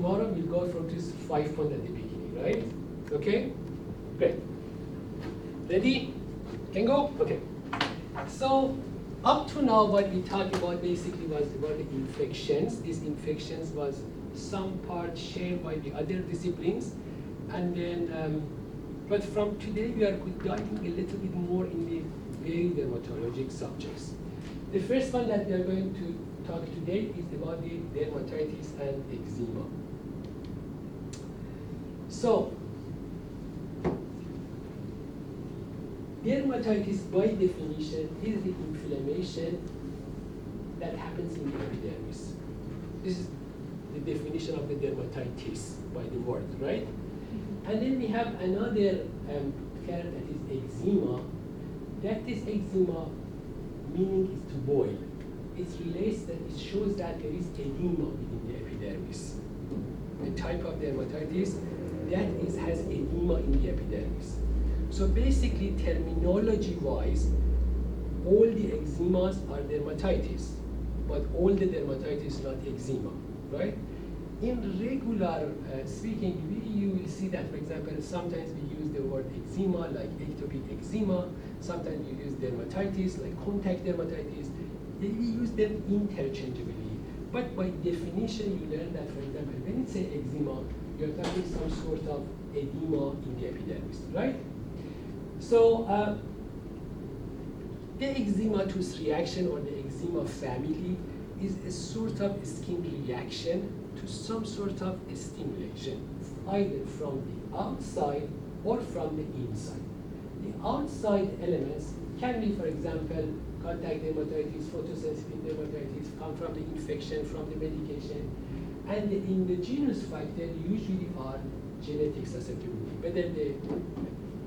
Tomorrow we'll go from this 5 point at the beginning, right? Okay? Great. Ready? Can go? Okay. So up to now what we talked about basically was about the infections. These infections was some part shared by the other disciplines. And then, but from today we are diving a little bit more in the very dermatologic subjects. The first one that we are going to talk today is about the dermatitis and eczema. So, dermatitis by definition is the inflammation that happens in the epidermis. This is the definition of the dermatitis by the word, right? And then we have another term that is eczema. That is eczema meaning is to boil. It relates that it shows that there is edema within the epidermis. The type of dermatitis that is has edema in the epidermis. So basically, terminology-wise, all the eczemas are dermatitis, but all the dermatitis not eczema, right? In regular speaking, you will see that, for example, sometimes we use the word eczema, like atopic eczema. Sometimes we use dermatitis, like contact dermatitis. We use them interchangeably. But by definition, you learn that, for example, when it says eczema, you're talking some sort of edema in the epidermis, right? So the eczematous reaction or the eczema family is a sort of skin reaction to some sort of stimulation, either from the outside or from the inside. The outside elements can be, for example, contact dermatitis, photosensitive dermatitis, come from the infection, from the medication. And the endogenous factor usually are genetic susceptibility, whether the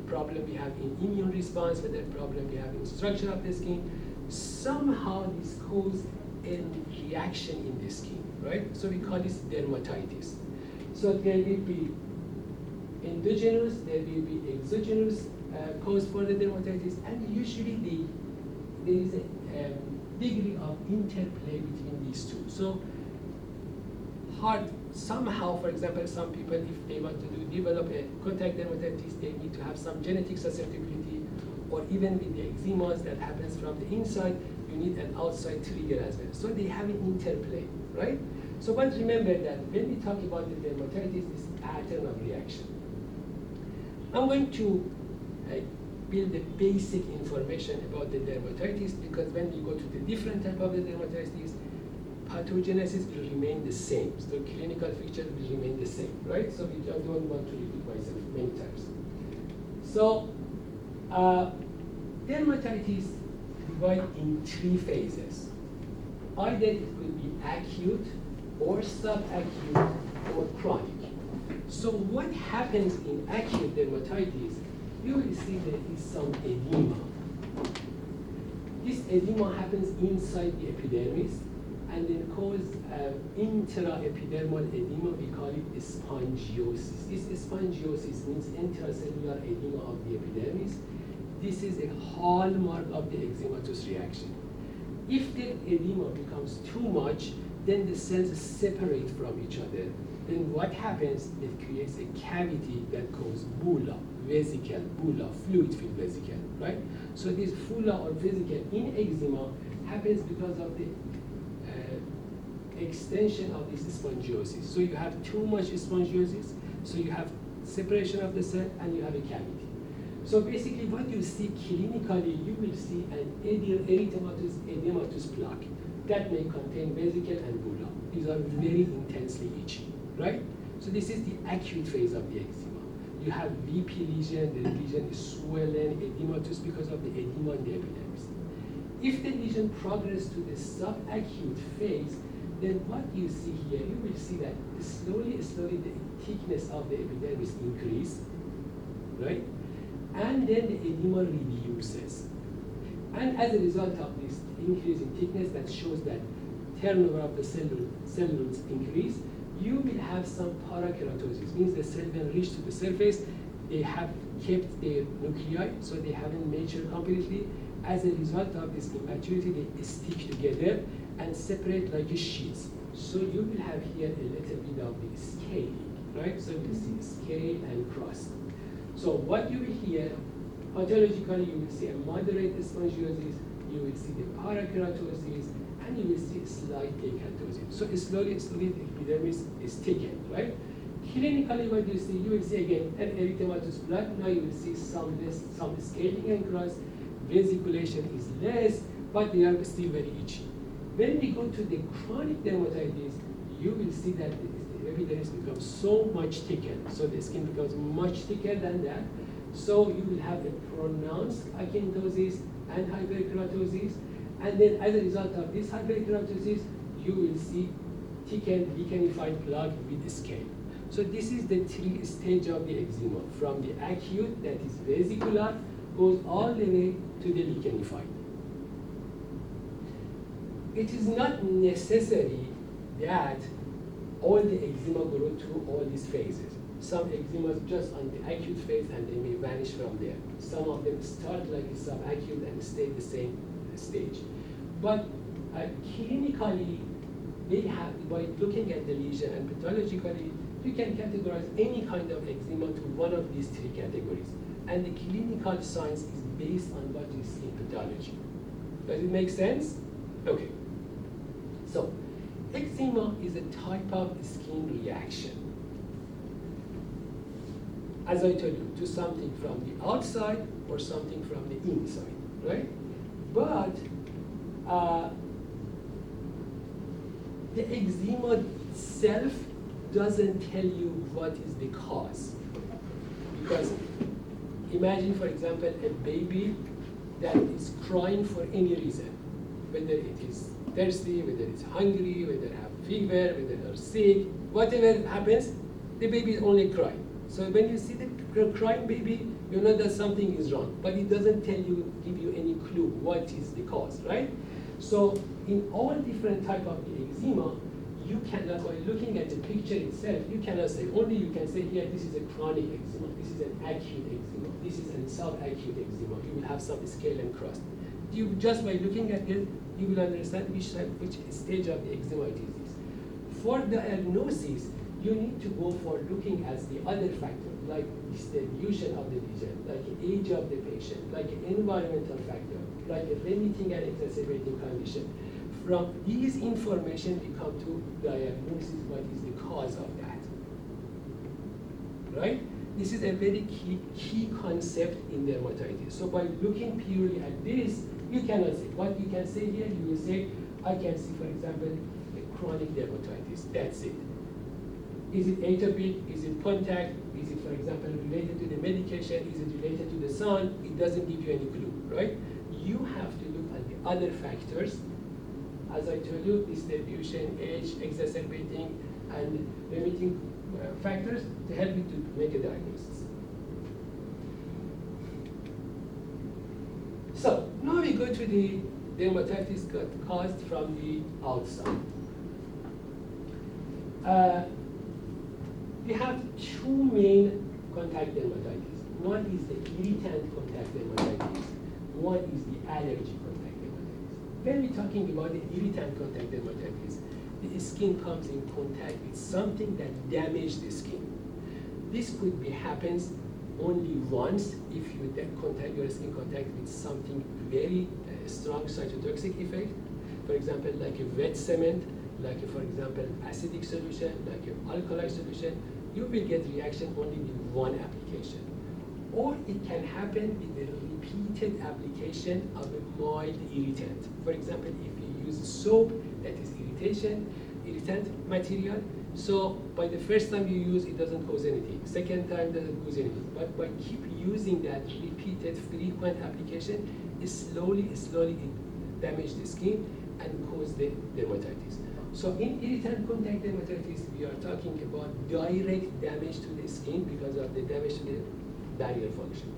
problem we have in immune response, whether the problem we have in structure of the skin, somehow this causes a reaction in the skin, right? So we call this dermatitis. So there will be endogenous, there will be exogenous cause for the dermatitis, and usually there is a degree of interplay between these two. So hard, somehow, for example, some people, if they want to develop a contact dermatitis, they need to have some genetic susceptibility, or even with the eczemas that happens from the inside, you need an outside trigger as well. So they have an interplay, right? So but remember that when we talk about the dermatitis, this pattern of reaction. I'm going to build the basic information about the dermatitis, because when we go to the different type of the dermatitis, pathogenesis will remain the same. So clinical features will remain the same, right? So we just don't want to repeat myself many times. So dermatitis divide in 3 phases. Either it could be acute or subacute or chronic. So what happens in acute dermatitis, you will see there is some edema. This edema happens inside the epidermis and then cause intraepidermal edema. We call it spongiosis. This spongiosis means intracellular edema of the epidermis. This is a hallmark of the eczematous reaction. If the edema becomes too much, then the cells separate from each other. Then what happens? It creates a cavity that causes bulla, vesicle, bulla, fluid-filled vesicle, right? So this bulla or vesicle in eczema happens because of the extension of this spongiosis. So you have too much spongiosis, so you have separation of the cell and you have a cavity. So basically what you see clinically, you will see an erythematous plaque that may contain vesicle and bulla. These are very intensely itchy, right? So this is the acute phase of the eczema. You have VP lesion, the lesion is swollen, edematous because of the edema in the epidermis. If the lesion progresses to the subacute phase, then what you see here, you will see that slowly the thickness of the epidermis increase, right? And then the edema reduces. And as a result of this increase in thickness, that shows that turnover of the cells increase, you will have some parakeratosis. Means the cell when reach to the surface, they have kept their nuclei, so they haven't matured completely. As a result of this immaturity, they stick together and separate like sheets. So you will have here a little bit of the scaling, right? So you see scale and crust. So what you will hear, pathologically you will see a moderate spongiosis, you will see the parakeratosis, and you will see slight lichenosis. So slowly the epidermis is thickened, right? Clinically, what you see, you will see again an erythematous blood. Now you will see some scaling and crust. Vesiculation is less, but they are still very itchy. When we go to the chronic dermatitis, you will see that the epidermis becomes so much thicker. So the skin becomes much thicker than that. So you will have a pronounced acanthosis and hyperkeratosis. And then as a result of this hyperkeratosis, you will see thickened lichenified plaque with scale. So this is the 3 stages of the eczema, from the acute, that is vesicular, goes all the way to the lichenified. It is not necessary that all the eczema go through all these phases. Some eczemas just on the acute phase and they may vanish from there. Some of them start like a subacute and stay the same stage. But clinically, they have, by looking at the lesion and pathologically, you can categorize any kind of eczema to one of these 3 categories. And the clinical science is based on what you see in pathology. Does it make sense? Okay. So, eczema is a type of skin reaction, as I told you, to something from the outside or something from the inside, right? But the eczema itself doesn't tell you what is the cause. Because imagine, for example, a baby that is crying for any reason, whether it is thirsty, whether it's hungry, whether they have fever, whether they're sick, whatever happens, the baby is only crying. So when you see the crying baby, you know that something is wrong, but it doesn't tell you, give you any clue what is the cause, right? So in all different type of the eczema, you cannot, by looking at the picture itself, you cannot say, only you can say here, this is a chronic eczema, this is an acute eczema, this is a subacute eczema. You will have some scale and crust. You just by looking at it, you will understand which stage of the eczema it is. For diagnosis, you need to go for looking at the other factors, like distribution of the lesion, like age of the patient, like environmental factor, like a limiting and exacerbating condition. From these information, we come to diagnosis, what is the cause of that, right? This is a very key concept in dermatitis. So by looking purely at this, you cannot say. What you can say here, you will say, I can see, for example, a chronic dermatitis, that's it. Is it atopic? Is it contact? Is it, for example, related to the medication? Is it related to the sun? It doesn't give you any clue, right? You have to look at the other factors. As I told you, distribution, age, exacerbating, and limiting factors to help you to make a diagnosis. So now we go to the dermatitis caused from the outside. We have 2 main contact dermatitis. One is the irritant contact dermatitis. One is the allergic contact dermatitis. When we're talking about the irritant contact dermatitis, the skin comes in contact with something that damages the skin. This could be happens only once if you your skin contact with something very strong cytotoxic effect. For example, like a wet cement, like for example, acidic solution, like an alkali solution, you will get reaction only with one application. Or it can happen with the repeated application of a mild irritant. For example, if you use soap that is irritant material, so by the first time you use, it doesn't cause anything. Second time doesn't cause anything. But by keep using that repeated, frequent application, slowly it damages the skin and cause the dermatitis. So in irritant contact dermatitis, we are talking about direct damage to the skin because of the damage to the barrier function.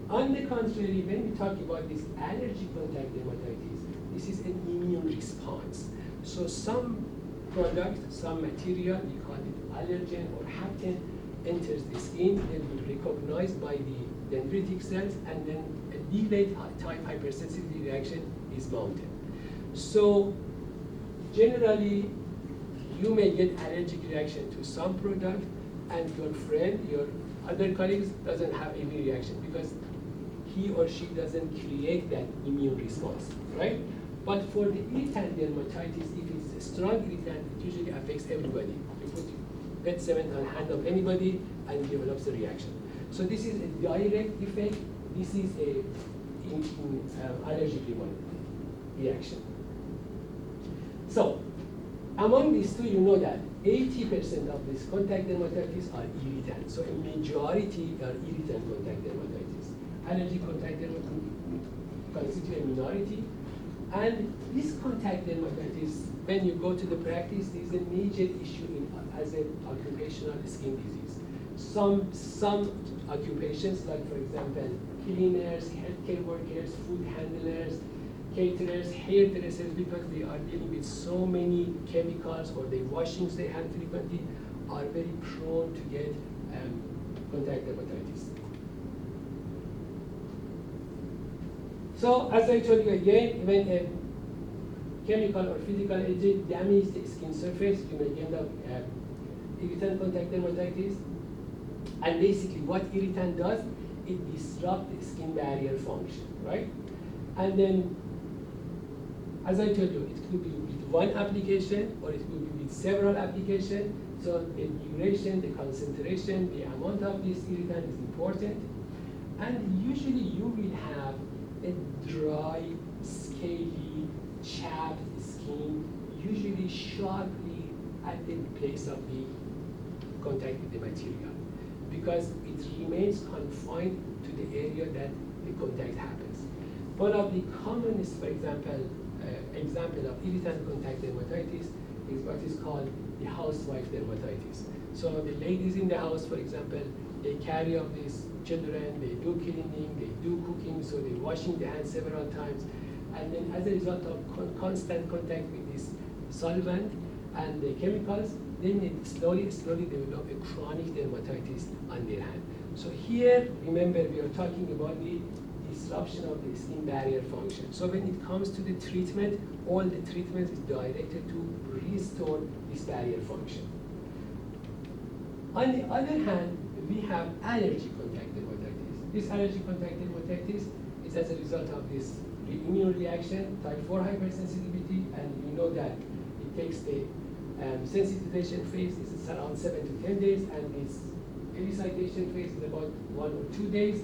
On the contrary, when we talk about this allergic contact dermatitis, this is an immune response. So some product, some material, we call it allergen or hapten, enters the skin and will be recognized by the dendritic cells, and then a delayed type hypersensitivity reaction is mounted. So generally, you may get allergic reaction to some product, and your friend, your other colleagues doesn't have any reaction because he or she doesn't create that immune response, right? But for the irritant dermatitis, if it's a strong irritant, it usually affects everybody. You put pet cement on the hand of anybody and it develops a reaction. So this is a direct effect. This is a allergic reaction. So among these two, you know that 80% of these contact dermatitis are irritant. So a majority are irritant contact dermatitis. Allergic contact dermatitis constitute a minority. And this contact dermatitis, when you go to the practice, is a major issue as an occupational skin disease. Some occupations, like for example, cleaners, healthcare workers, food handlers, caterers, hairdressers, because they are dealing with so many chemicals or the washings they have frequently, are very prone to get contact dermatitis. So, as I told you again, when a chemical or physical agent damages the skin surface, you may end up irritant contact dermatitis. And basically, what irritant does, it disrupts the skin barrier function, right? And then, as I told you, it could be with one application or it could be with several applications. So the duration, the concentration, the amount of this irritant is important. And usually you will have a dry, scaly, chapped skin, usually sharply at the place of the contact with the material, because it remains confined to the area that the contact happens. One of the commonest, for example, example of irritant contact dermatitis is what is called the housewife dermatitis. So the ladies in the house, for example, they carry up these children, they do cleaning, they do cooking, so they're washing their hands several times. And then as a result of constant contact with this solvent and the chemicals, then they slowly develop a chronic dermatitis on their hand. So here, remember, we are talking about the disruption of the skin barrier function. So when it comes to the treatment, all the treatment is directed to restore this barrier function. On the other hand, we have allergic contact dermatitis. This allergic contact dermatitis is as a result of this immune reaction, type 4 hypersensitivity, and we know that it takes the sensitization phase is around 7 to 10 days, and its elicitation phase is about 1 or 2 days.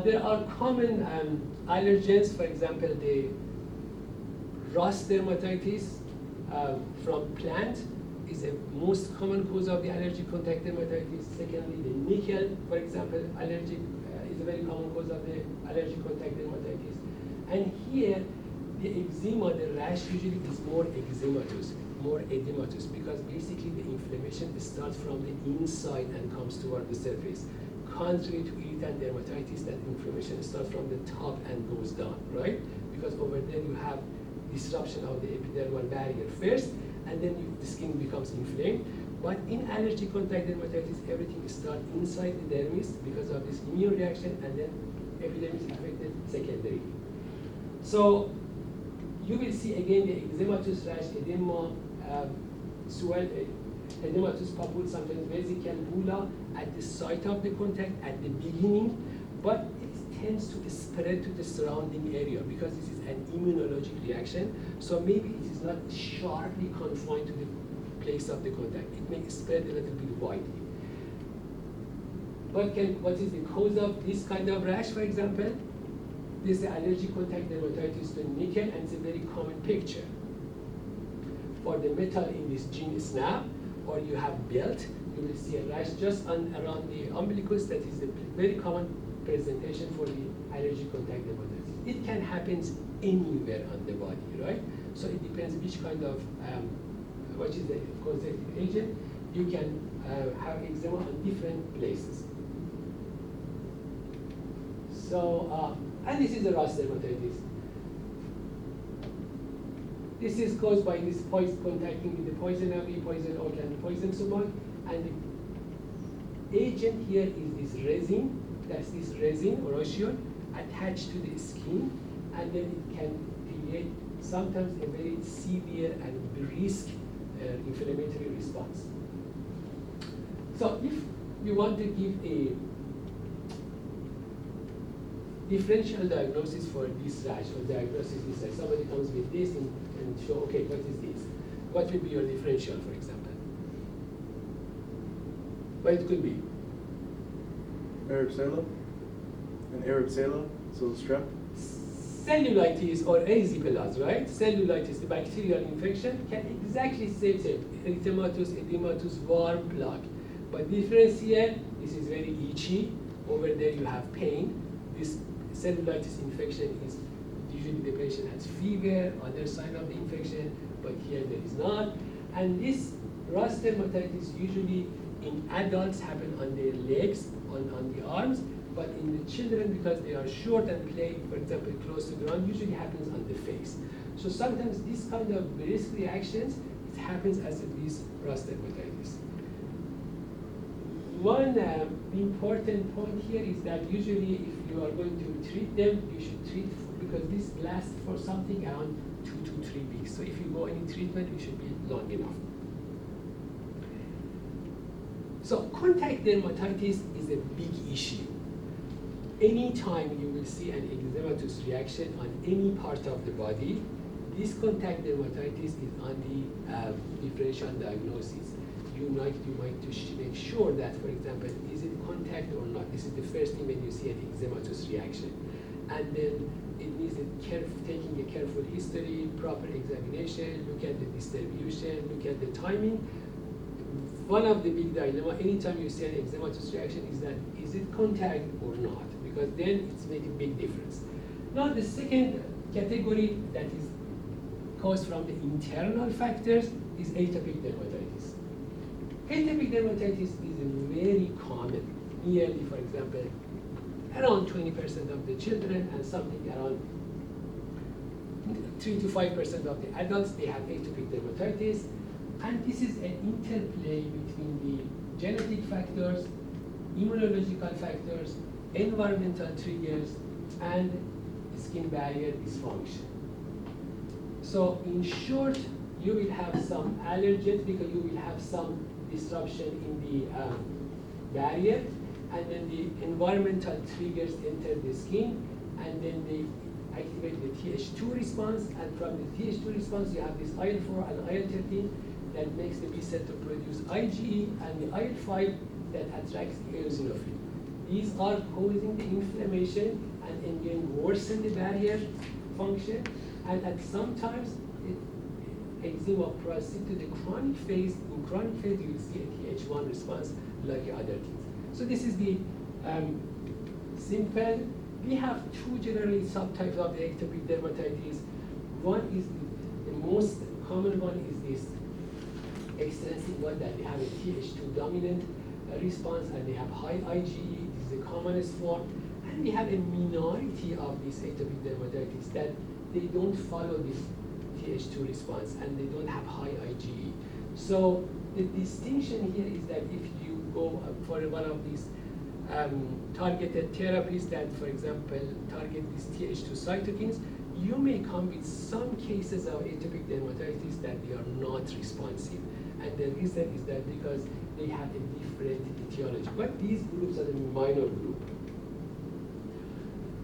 There are common allergens, for example, the rust dermatitis from plant is a most common cause of the allergic contact dermatitis. Secondly, the nickel, for example, allergic is a very common cause of the allergic contact dermatitis. And here, the eczema, the rash usually is more eczematous, more edematous, because basically the inflammation starts from the inside and comes toward the surface. Contrary to irritant dermatitis, that inflammation starts from the top and goes down, right? Because over there you have disruption of the epidermal barrier first, and then the skin becomes inflamed. But in allergic contact dermatitis, everything starts inside the dermis because of this immune reaction, and then epidermis is affected secondarily. So you will see again the eczematous rash, edema, swell, edematous papule, sometimes vesical bulla at the site of the contact at the beginning, but it tends to spread to the surrounding area because this is an immunologic reaction. So maybe it is not sharply confined to the place of the contact. It may spread a little bit widely. What is the cause of this kind of rash, for example? This is the allergic contact dermatitis to nickel, and it's a very common picture. For the metal in this gene snap, or you have belt, you will see a rash just around the umbilicus. That is a very common presentation for the allergic contact dermatitis. It can happen anywhere on the body, right? So it depends which kind of, what is the causative agent. You can have eczema on different places. So, and this is the rust dermatitis. This is caused by this poison contacting with the poison ivy, poison oak, and the poison sumac. And the agent here is this resin. That's this resin or ocean attached to the skin, and then it can create sometimes a very severe and brisk inflammatory response. So if we want to give a differential diagnosis for this rash or diagnosis this rash, somebody comes with this and show, okay, what is this? What will be your differential, for example? What it could be? Varicella, an Varicella, so the strep. Cellulitis or erysipelas, right? Cellulitis, the bacterial infection, can exactly say erythematous, edematous, warm plaque. But difference here, this is very itchy. Over there you have pain. This cellulitis infection is usually the patient has fever, other sign of the infection, but here there is not. And this rust dermatitis usually in adults happen on their legs, on the arms, but in the children, because they are short and play, for example, close to the ground, usually happens on the face. So sometimes this kind of brisk reactions, it happens as this rust dermatitis. One important point here is that usually if you are going to treat them, you should treat, because this lasts for something around 2 to 3 weeks. So if you go any treatment, it should be long enough. So contact dermatitis is a big issue. Anytime you will see an eczematous reaction on any part of the body, this contact dermatitis is on the differential diagnosis. You might make sure that, for example, is it contact or not? This is the first thing when you see an eczematous reaction. And then it needs taking a careful history, proper examination, look at the distribution, look at the timing. One of the big dilemma, anytime you see an eczematous reaction, is that is it contact or not? Because then it's making a big difference. Now the second category that is caused from the internal factors is atopic dermatitis. Atopic dermatitis is very common. Nearly, for example, around 20% of the children and something around 3 to 5% of the adults, they have atopic dermatitis. And this is an interplay between the genetic factors, immunological factors, environmental triggers, and skin barrier dysfunction. So in short, you will have some allergens because you will have some disruption in the barrier, and then the environmental triggers enter the skin, and then they activate the Th2 response, and from the Th2 response you have this IL-4 and IL-13 that makes the B cell to produce IgE, and the IL-5 that attracts the eosinophil. These are causing the inflammation and again worsen the barrier function, and at sometimes eczema proceeds to the chronic phase. In chronic phase, you will see a Th1 response like other things. So this is the simple. We have two generally subtypes of the atopic dermatitis. One is the most common one is this extensive one, that they have a Th2 dominant response and they have high IgE. This is the commonest form. And we have a minority of this atopic dermatitis that they don't follow this Th2 response and they don't have high IgE. So the distinction here is that if you go for one of these targeted therapies that, for example, target these Th2 cytokines, you may come with some cases of atopic dermatitis that they are not responsive. And the reason is that because they have a different etiology. But these groups are the minor group.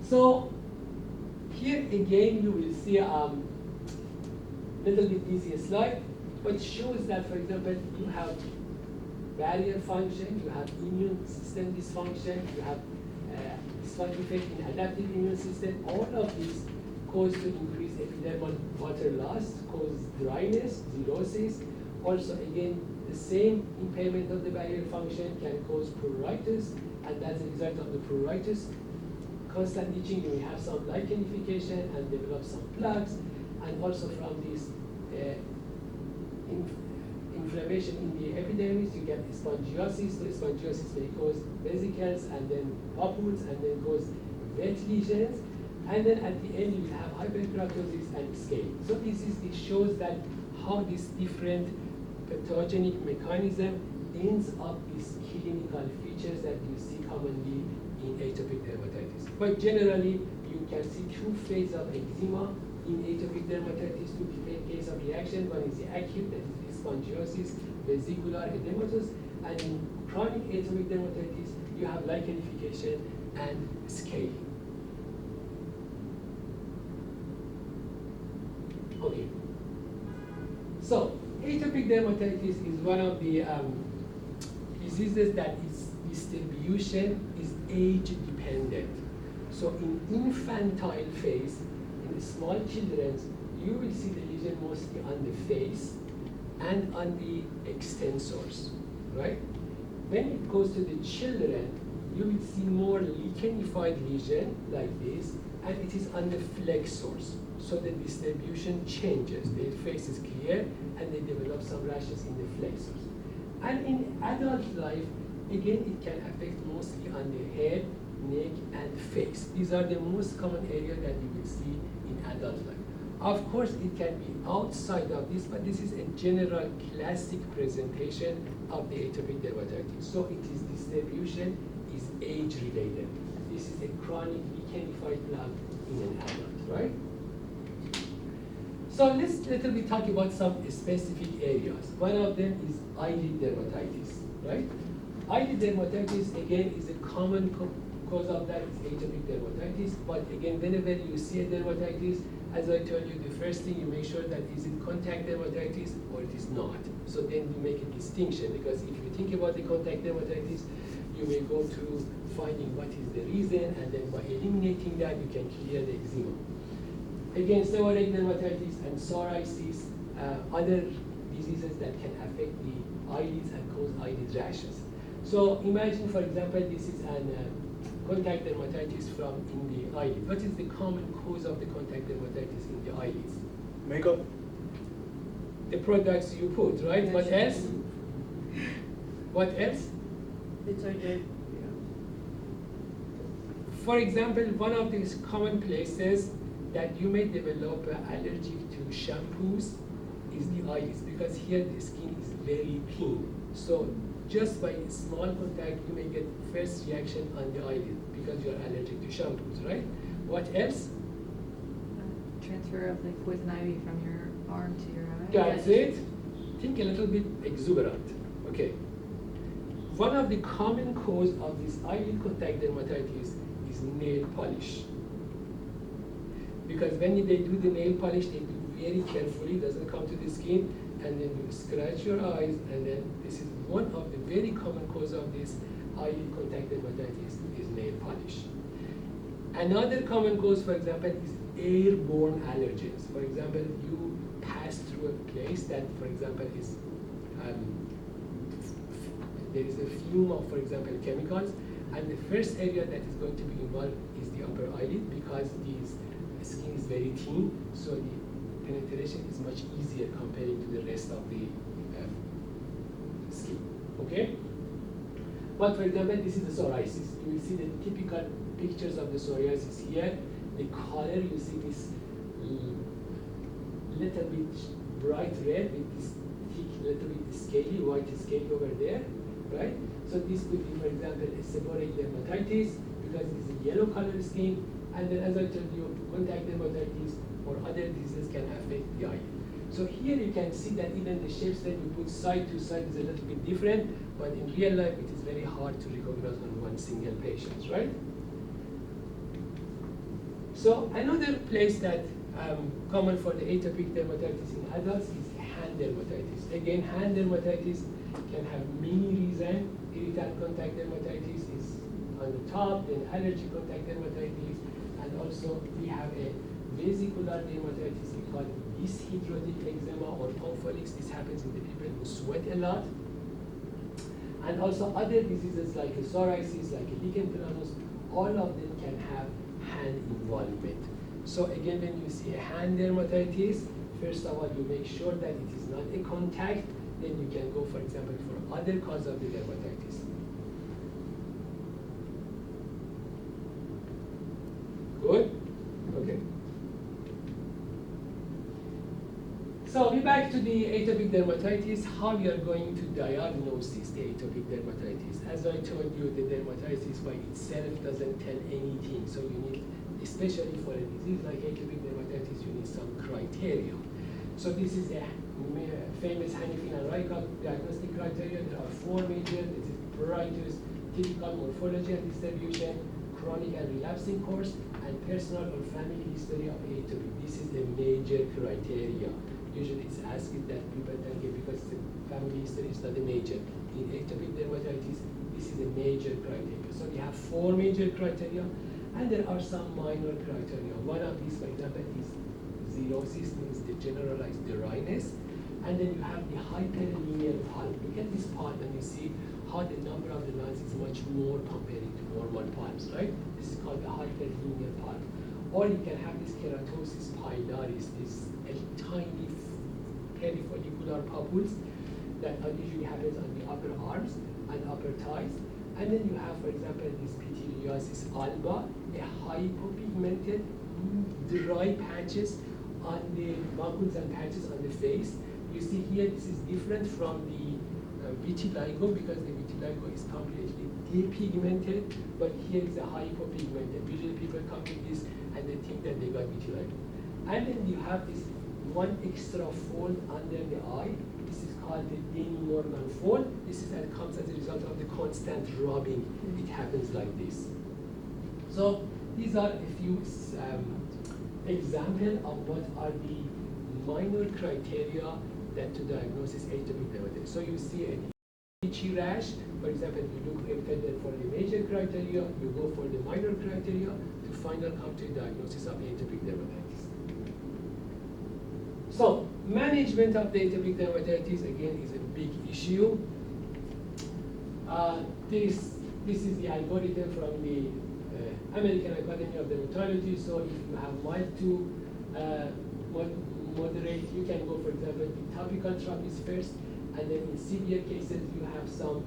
So here again, you will see a little bit easier slide, but shows that, for example, you have barrier function, you have immune system dysfunction, you have dysfunction in adaptive immune system. All of these cause to increase epidermal water loss, cause dryness, xerosis. Also, again, the same impairment of the barrier function can cause pruritus, and as a result of the pruritus, constant itching, you will have some lichenification and develop some plaques, and also from this inflammation in the epidermis, you get spongiosis. The spongiosis may cause vesicles and then papules and then cause wet lesions, and then at the end you will have hyperkeratosis and scale. So it shows that how this different pathogenic mechanism ends up with clinical features that you see commonly in atopic dermatitis. But generally, you can see two phases of eczema. in atopic dermatitis, two case of reaction. One is the acute, that is the spongiosis, vesicular edematous, and in chronic atopic dermatitis, you have lichenification and scaling. Okay. So, atopic dermatitis is one of the diseases that its distribution is age dependent. So in infantile phase, in the small children, you will see the lesion mostly on the face and on the extensors, right? When it goes to the children, you will see more lichenified lesion like this, and it is on the flexors. So the distribution changes. Their face is clear, and they develop some rashes in the flexors. And in adult life, again, it can affect mostly on the head, neck, and face. These are the most common areas that you will see in adult life. Of course, it can be outside of this, but this is a general classic presentation of the atopic dermatitis. So its distribution is age-related. This is a chronic lichenified plaque in an adult, right? So let's little bit talk about some specific areas. One of them is eyelid dermatitis, right? Eyelid dermatitis, again, is a common cause of that is atopic dermatitis. But again, whenever you see a dermatitis, as I told you, the first thing you make sure that is it contact dermatitis or it is not. So then you make a distinction, because if you think about the contact dermatitis, you may go to finding what is the reason, and then by eliminating that, you can clear the eczema. Again, seborrheic dermatitis and psoriasis, other diseases that can affect the eyelids and cause eyelid rashes. So imagine, for example, this is an contact dermatitis from in the eyelid. What is the common cause of the contact dermatitis in the eyelids? Makeup. The products you put, right? Yeah, What sure. else? What else? Detergent. For example, one of these common places that you may develop allergic to shampoos is the eyelids, because here the skin is very thin. So just by small contact, you may get first reaction on the eyelid because you are allergic to shampoos, right? What else? Transfer of the poison ivy from your arm to your eye. That's it. Think a little bit exuberant. Okay. One of the common cause of this eyelid contact dermatitis is nail polish. Because when they do the nail polish, they do very carefully, doesn't come to the skin, and then you scratch your eyes, and then this is one of the very common cause of this eyelid contact dermatitis is nail polish. Another common cause, for example, is airborne allergens. For example, you pass through a place that, for example, is there is a fume of, for example, chemicals, and the first area that is going to be involved is the upper eyelid, because the skin is very thin, so the penetration is much easier compared to the rest of the skin. Okay? But for example, this is the psoriasis. You will see the typical pictures of the psoriasis here. The color, you see this little bit bright red with this thick, little bit scaly, white scaly over there, right? So this could be, for example, a seborrheic dermatitis, because it's a yellow color skin. And then, as I told you, contact dermatitis or other diseases can affect the eye. So here you can see that even the shapes that you put side to side is a little bit different, but in real life it is very hard to recognize on one single patient, right? So another place that common for the atopic dermatitis in adults is hand dermatitis. Again, hand dermatitis can have many reasons. Irritant contact dermatitis is on the top, then allergic contact dermatitis, and also we have a vesicular dermatitis we call dyshidrotic eczema or papulosquamous. This happens in the people who sweat a lot. And also other diseases like a psoriasis, like a lichen planus, all of them can have hand involvement. So again, when you see a hand dermatitis, first of all, you make sure that it is not a contact, then you can go, for example, for other cause of the dermatitis. Good? Okay. So we back to the atopic dermatitis, how we are going to diagnose this, the atopic dermatitis. As I told you, the dermatitis by itself doesn't tell anything, so you need especially for a disease like atopic dermatitis, you need some criteria. So this is a famous Hanifian and Rykov diagnostic criteria. There are 4 major. This is Pruritus, typical morphology and distribution, chronic and relapsing course, and personal or family history of atopic. This is the major criteria. Usually it's asked that people take it because the family history is not a major. In atopic dermatitis, this is a major criteria. So we have 4 major criteria, and there are some minor criteria. One of these, for example, is xerosis, means the generalized dryness. And then you have the hyperlinear pulp. Look at this pulp and you see how the number of the lines is much more comparing to normal pulps, right? This is called the hyperlinear pulp. Or you can have this keratosis pilaris, this tiny perifollicular papules that usually happens on the upper arms and upper thighs. And then you have, for example, this pityriasis alba, a hypopigmented, dry patches on the macules and patches on the face. You see here, this is different from the vitiligo because the vitiligo is completely depigmented, but here is a hypopigmented. Usually people come with this and they think that they got vitiligo. And then you have this one extra fold under the eye. This is called the Denny Morgan fold. This is that comes as a result of the constant rubbing. It happens like this. So these are a few examples of what are the minor criteria that to diagnose atopic dermatitis. So you see an itchy rash, for example, you look for the major criteria, you go for the minor criteria to finally come to a diagnosis of atopic dermatitis. So management of the atopic dermatitis again is a big issue. This is the algorithm from the American Academy of Dermatology. So if you have mild to moderate, you can go, for example, the topical therapies first, and then in severe cases, you have some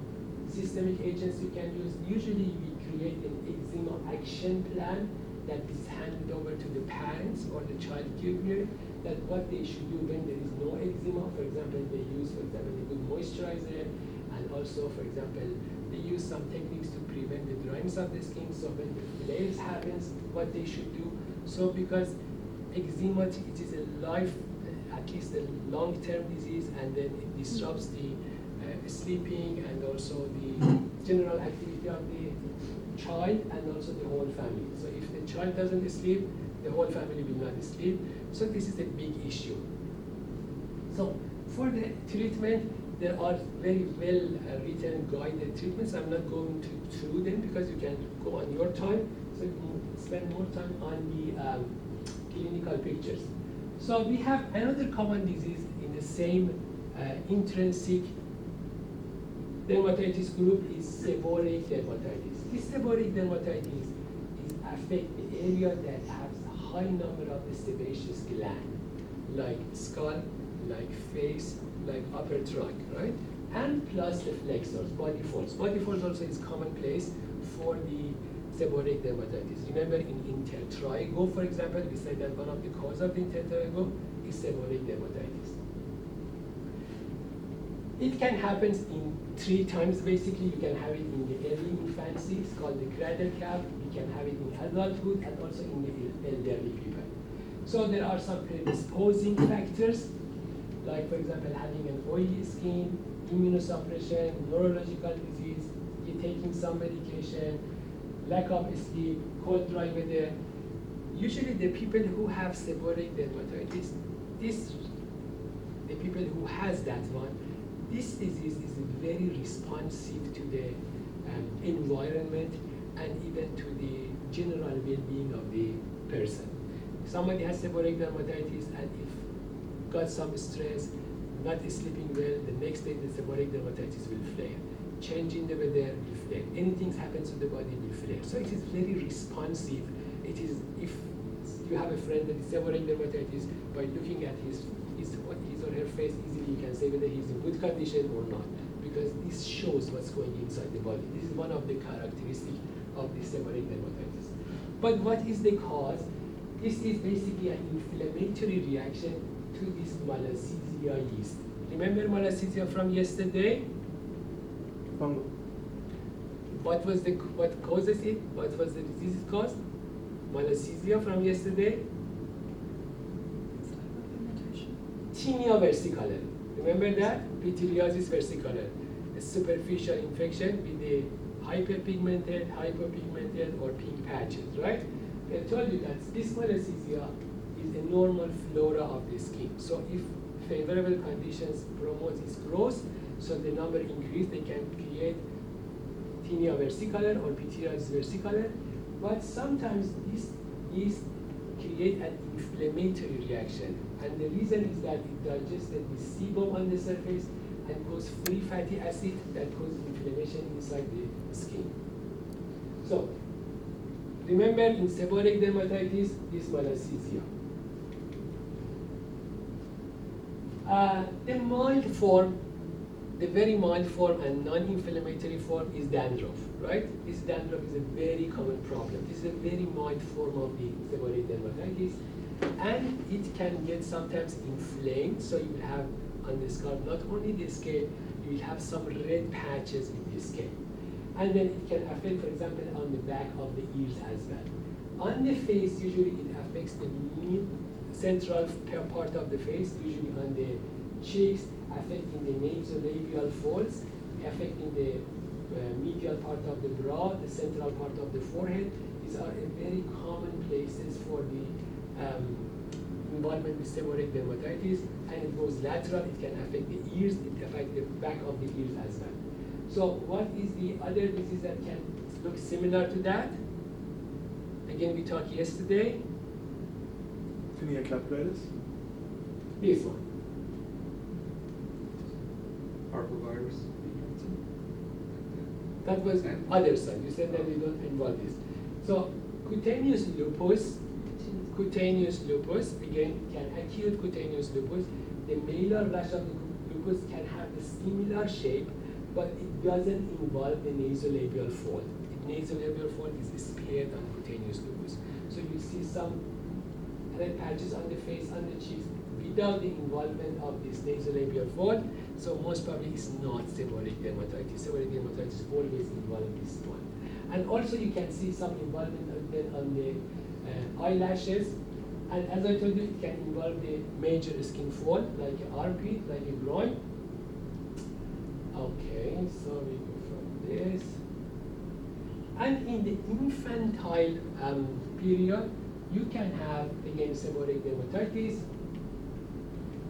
systemic agents you can use. Usually, we create an eczema action plan that is handed over to the parents or the child caregiver, that what they should do when there is no eczema. For example, they use, for example, a good moisturizer, and also, for example, they use some techniques to prevent the dryness of the skin. So when the flares happens, what they should do. So because eczema, it is a at least a long-term disease, and then it disrupts the sleeping and also the general activity of the child and also the whole family. So if the child doesn't sleep, the whole family will not sleep. So this is a big issue. So for the treatment, there are very well written guided treatments. I'm not going to through them because you can go on your time. So you can spend more time on the clinical pictures. So we have another common disease in the same intrinsic dermatitis group is seborrheic dermatitis. This seborrheic dermatitis affect the area that has a high number of the sebaceous gland, like skull, like face, like upper trunk, right? And plus the flexors, body folds. Body folds also is commonplace for the seborrheic dermatitis. Remember in intertrigo, for example, we said that one of the causes of the intertrigo is seborrheic dermatitis. It can happen in 3 times basically. You can have it in the early infancy, it's called the cradle cap. You can have it in adulthood and also in the elderly people. So there are some predisposing factors, like for example having an oily skin, immunosuppression, neurological disease, you're taking some medication, lack of sleep, cold, dry weather. Usually the people who have seborrheic dermatitis, the people who has that one, this disease is very responsive to the environment and even to the general well-being of the person. Somebody has seborrheic dermatitis and if got some stress, not sleeping well, the next day the seborrheic dermatitis will flare. Changing the weather will flare. Anything happens to the body will flare. So it is very responsive. It is, if you have a friend that is seborrheic dermatitis, by looking at his or her face easily, you can say whether he's in good condition or not, because this shows what's going inside the body. This is one of the characteristics of the seborrheic dermatitis. But what is the cause? This is basically an inflammatory reaction to this Malassezia yeast. Remember Malassezia from yesterday? Fungal. What causes it? What was the disease cause? Malassezia from yesterday? Tinea versicolor. Remember that? Pityriasis versicolor. A superficial infection with the hyperpigmented, hypopigmented, or pink patches, right? I told you that this Malassezia is a normal flora of the skin. So if favorable conditions promote its growth, so the number increase, they can create tinea versicolor or pityriasis versicolor. But sometimes this yeast create an inflammatory reaction. And the reason is that it digested the sebum on the surface and cause free fatty acid that causes inflammation inside the skin. So, remember in seborrheic dermatitis, this Malassezia. The mild form, the very mild form and non-inflammatory form is dandruff, right? This dandruff is a very common problem. This is a very mild form of the seborrheic dermatitis, and it can get sometimes inflamed, so you will have on the scalp, not only the scalp, you will have some red patches in the scalp. And then it can affect, for example, on the back of the ears as well. On the face, usually it affects the central part of the face, usually on the cheeks, affecting the nasolabial folds, affecting the medial part of the brow, the central part of the forehead. These are very common places for the involvement with seborrheic dermatitis, and it goes lateral. It can affect the ears, it affects the back of the ears as well. So what is the other disease that can look similar to that? Again, we talked yesterday. Tinea capillaris? This one. Parvovirus. That was other side. You said that we don't involve this. So cutaneous lupus, again, can acute cutaneous lupus. The malar rash of the lupus can have a similar shape, but it doesn't involve the nasolabial fold. The nasolabial fold is spared on cutaneous lupus. So you see some red patches on the face, on the cheeks, without the involvement of this nasolabial fold. So most probably it's not seborrheic dermatitis. Seborrheic dermatitis always involves this one. And also you can see some involvement on the eyelashes. And as I told you, it can involve the major skin fold, like an armpit, like a groin. Okay, so we go from this. And in the infantile period, you can have, again, seborrheic dermatitis.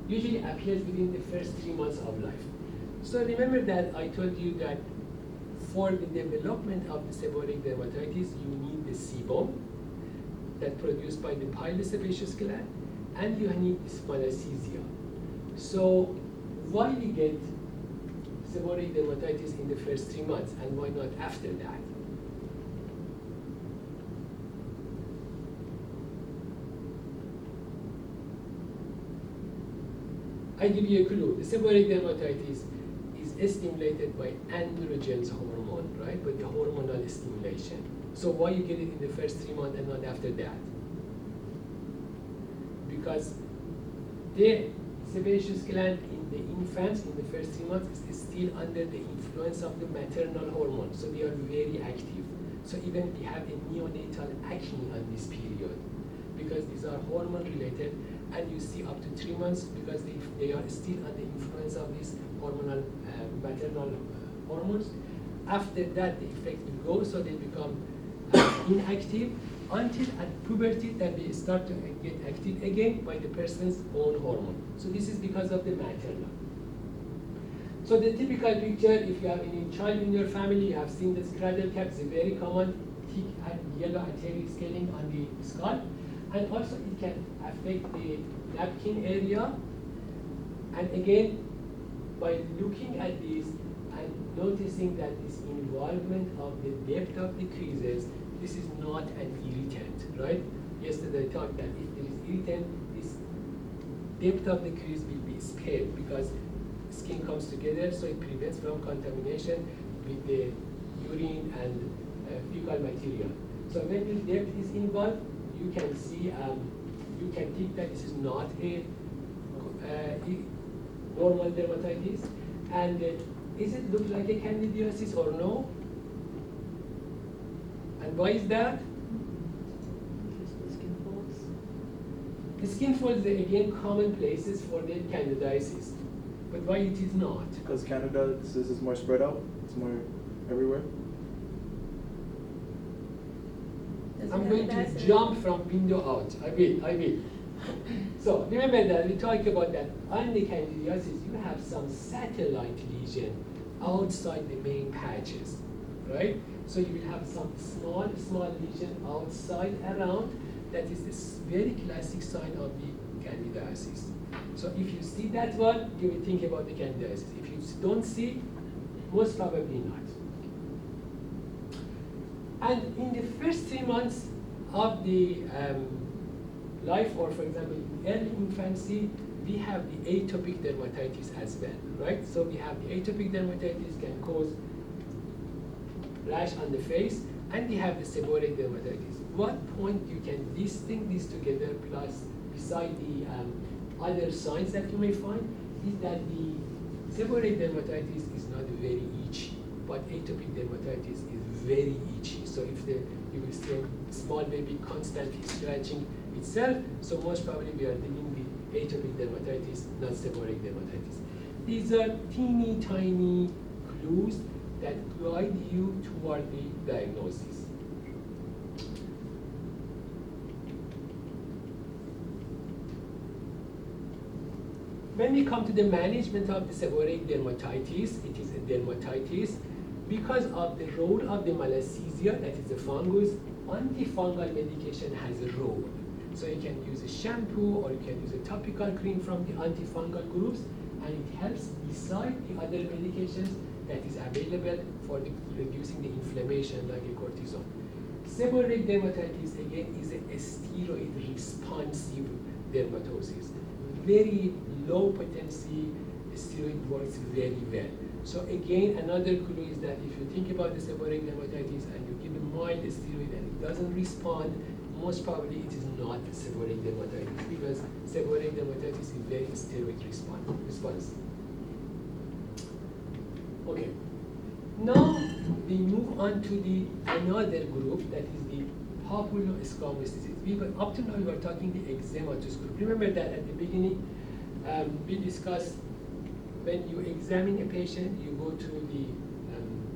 Usually appears within the first 3 months of life. So remember that I told you that for the development of the seborrheic dermatitis, you need the sebum that produced by the pilosebaceous gland, and you need this Malassezia. So why we get seborrheic dermatitis in the first 3 months, and why not after that? I give you a clue. The seborrheic dermatitis is stimulated by androgens hormone, right? By the hormonal stimulation. So why you get it in the first 3 months and not after that? Because the sebaceous gland in the infants in the first 3 months is still under the influence of the maternal hormone. So they are very active. So even we have a neonatal acne on this period, because these are hormone related, and you see up to 3 months because they are still under the influence of these hormonal maternal hormones. After that, the effect will go, so they become inactive until at puberty that they start to get active again by the person's own hormone. So this is because of the maternal. So the typical picture, if you have any child in your family, you have seen this cradle cap, it's a very common thick and yellow and hairy scaling on the skull. And also it can affect the napkin area. And again, by looking at this and noticing that this involvement of the depth of the creases, this is not an irritant, right? Yesterday I talked that if there is irritant, this depth of the crease will be spared because skin comes together, so it prevents from contamination with the urine and fecal material. So when the depth is involved, you can see, you can think that this is not a normal dermatitis. And is it look like a candidiosis or no? And why is that? Skin folds are again common places for the candidiasis, but why it is not? Because Canada, this is more spread out. It's more everywhere. I'm going to jump from window out. I will. So remember that we talked about that on the candidiasis, you have some satellite lesion outside the main patches, right? So you will have some small lesion outside around. That is this very classic sign of the candidiasis. So if you see that one, you will think about the candidiasis. If you don't see, most probably not. And in the first 3 months of the life, or for example, in early infancy, we have the atopic dermatitis as well, right? So we have the atopic dermatitis can cause rash on the face, and we have the seborrheic dermatitis. What point you can distinguish these together, plus beside the other signs that you may find, is that the seborrheic dermatitis is not very itchy, but atopic dermatitis is very itchy. So if you will see a small baby constantly scratching itself, so most probably we are dealing with atopic dermatitis, not seborrheic dermatitis. These are teeny tiny clues that guide you toward the diagnosis. When we come to the management of the seborrheic dermatitis, it is a dermatitis because of the role of the Malassezia, that is the fungus. Antifungal medication has a role. So you can use a shampoo or you can use a topical cream from the antifungal groups, and it helps beside the other medications that is available for reducing the inflammation like a cortisone. Seborrheic dermatitis again is a steroid responsive dermatosis. Very low potency, steroid works very well. So again, another clue is that if you think about the seborrheic dermatitis and you give a mild steroid and it doesn't respond, most probably it is not seborrheic dermatitis, because seborrheic dermatitis is very steroid response. Okay. Now we move on to the another group, that is the Papulosquamous disease. Up to now we were talking the eczematous group. Remember that at the beginning we discussed when you examine a patient, you go through the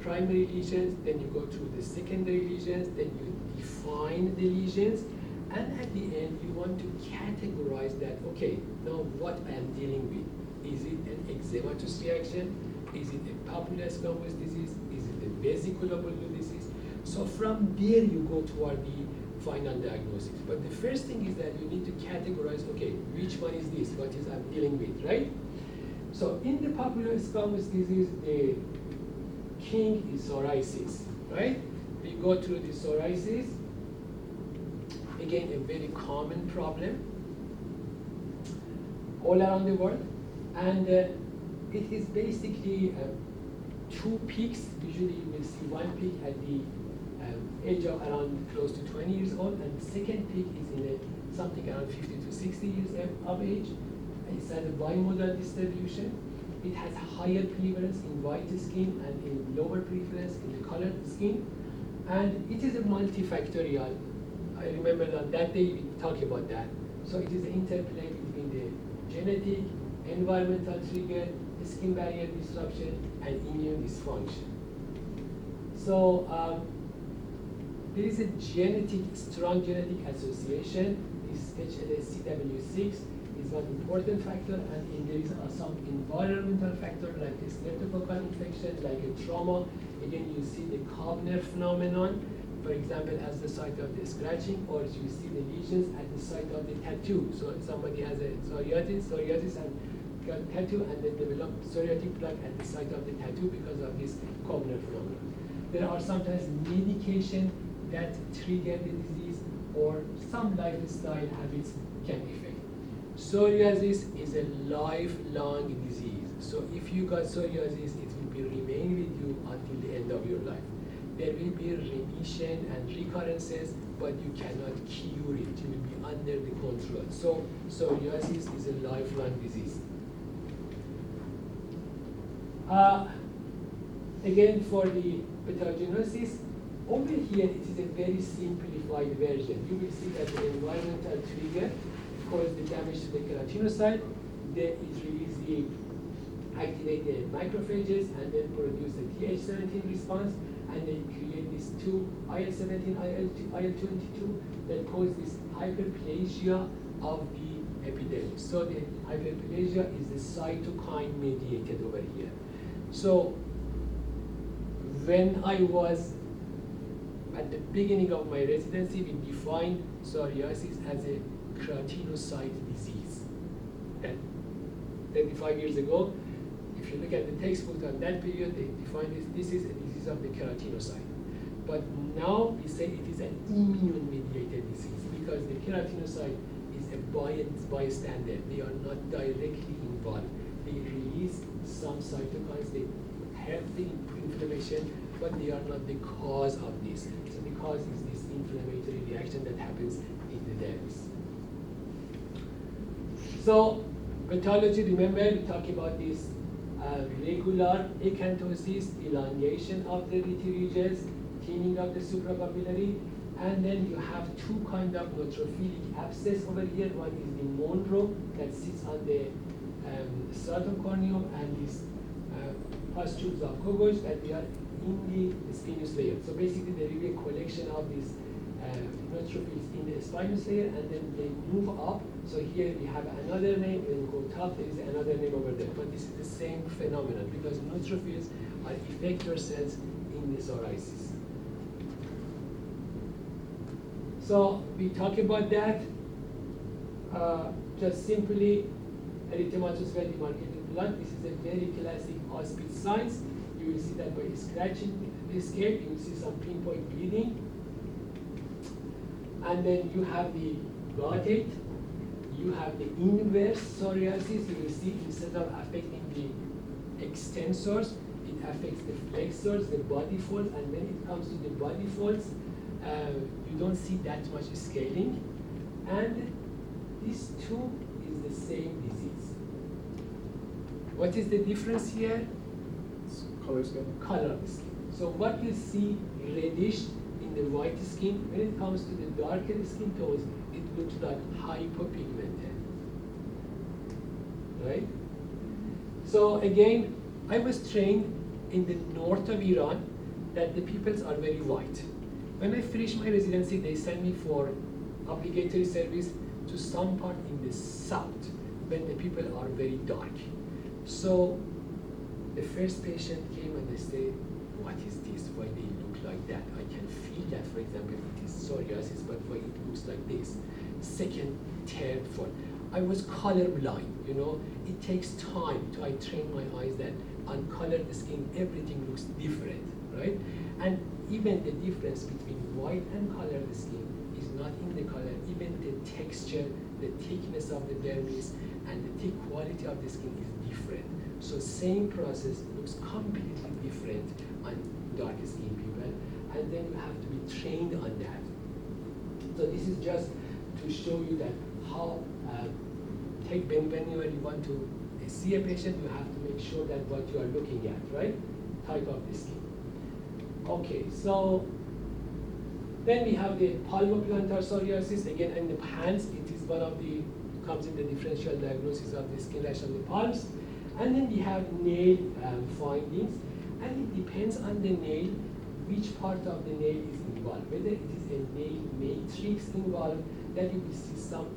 primary lesions, then you go through the secondary lesions, then you define the lesions, and at the end you want to categorize that, okay, now what I am dealing with. Is it an eczematous reaction? Is it a Papulosquamous disease? Is it a vesicular bulbar disease? So from there you go toward the final diagnosis. But the first thing is that you need to categorize, okay, which one is this? What is I'm dealing with, right? So in the Papulosquamous disease, the king is psoriasis, right? We go through the psoriasis. Again, a very common problem all around the world. And it is basically 2 peaks. Usually you will see one peak at the age of around close to 20 years old, and the second peak is in something around 50 to 60 years of age. It's a bimodal distribution. It has higher prevalence in white skin and in lower prevalence in the colored skin. And it is a multifactorial. I remember that day we talked about that. So it is an interplay between the genetic, environmental trigger, skin barrier disruption, and immune dysfunction. So there is a strong genetic association. This HLA-CW6 is one important factor, and there is some environmental factor like a streptococcal infection, like a trauma. Again, you see the Kovner phenomenon, for example, as the site of the scratching, or you see the lesions at the site of the tattoo. So somebody has a psoriasis and got a tattoo, and then develop psoriatic plaque at the site of the tattoo because of this Kovner phenomenon. There are sometimes medication that trigger the disease, or some lifestyle habits can affect. Psoriasis is a lifelong disease. So if you got psoriasis, it will be remain with you until the end of your life. There will be remission and recurrences, but you cannot cure it. You will be under the control. So psoriasis is a lifelong disease. Again, for the pathogenesis, over here it is a very simplified version. You will see that the environmental trigger cause the damage to the keratinocyte, then it releases the activate the macrophages and then produce the Th17 response, and then create these two IL-17, IL-22 that cause this hyperplasia of the epidermis. So the hyperplasia is the cytokine mediated over here. So when I was at the beginning of my residency, we defined psoriasis as a keratinocyte disease. And 35 years ago, if you look at the textbook on that period, they defined this is a disease of the keratinocyte. But now we say it is an immune-mediated disease because the keratinocyte is a bystander. They are not directly involved. They release some cytokines, they help the inflammation, but they are not the cause of this. So the cause is this inflammatory reaction that happens in the dermis. So pathology, remember we talk about this regular acanthosis, elongation of the retiriges, thinning of the suprapapillary, and then you have two kind of neutrophilic abscess over here. One is the Monroe that sits on the stratum corneum, and these pustules of Kogoj that they are in the spinous layer. So basically there will be a collection of these neutrophils in the spinous layer, and then they move up. So here we have another name, and go top, there is another name over there. But this is the same phenomenon because neutrophils are effector cells in the psoriasis. So we talk about that. Just simply, erythematous well demarcated blood. This is a very classic hospital signs. You will see that by scratching the scalp, you will see some pinpoint bleeding. And then you have the goutate. You have the inverse psoriasis. You will see instead of affecting the extensors, it affects the flexors, the body folds, and when it comes to the body folds, you don't see that much scaling. And these two is the same disease. What is the difference here? It's color skin. Color of the skin. So what you see reddish in the white skin, when it comes to the darker skin tones, it looks like hypopigmented, right? So again, I was trained in the north of Iran that the peoples are very white. When I finished my residency, they sent me for obligatory service to some part in the south, when the people are very dark. So the first patient came and they said, what is this? Why they look like that? I can feel that, for example, it is psoriasis, but why it looks like this? Second, third, fourth. I was colorblind, you know. It takes time to I train my eyes that on colored skin, everything looks different, right? And even the difference between white and colored skin is not in the color, even the texture, the thickness of the dermis, and the thick quality of the skin is different. So same process looks completely different on dark skin people, and then you have to be trained on that. So this is just to show you that how, whenever you want to see a patient, you have to make sure that what you are looking at, right? Type of the skin. Okay, so then we have the palmoplantar psoriasis. Again, in the hands, it is one of the, comes in the differential diagnosis of the skin rash on the palms. And then we have nail findings, and it depends on the nail, which part of the nail is involved. Whether it is a nail matrix involved, then you will see some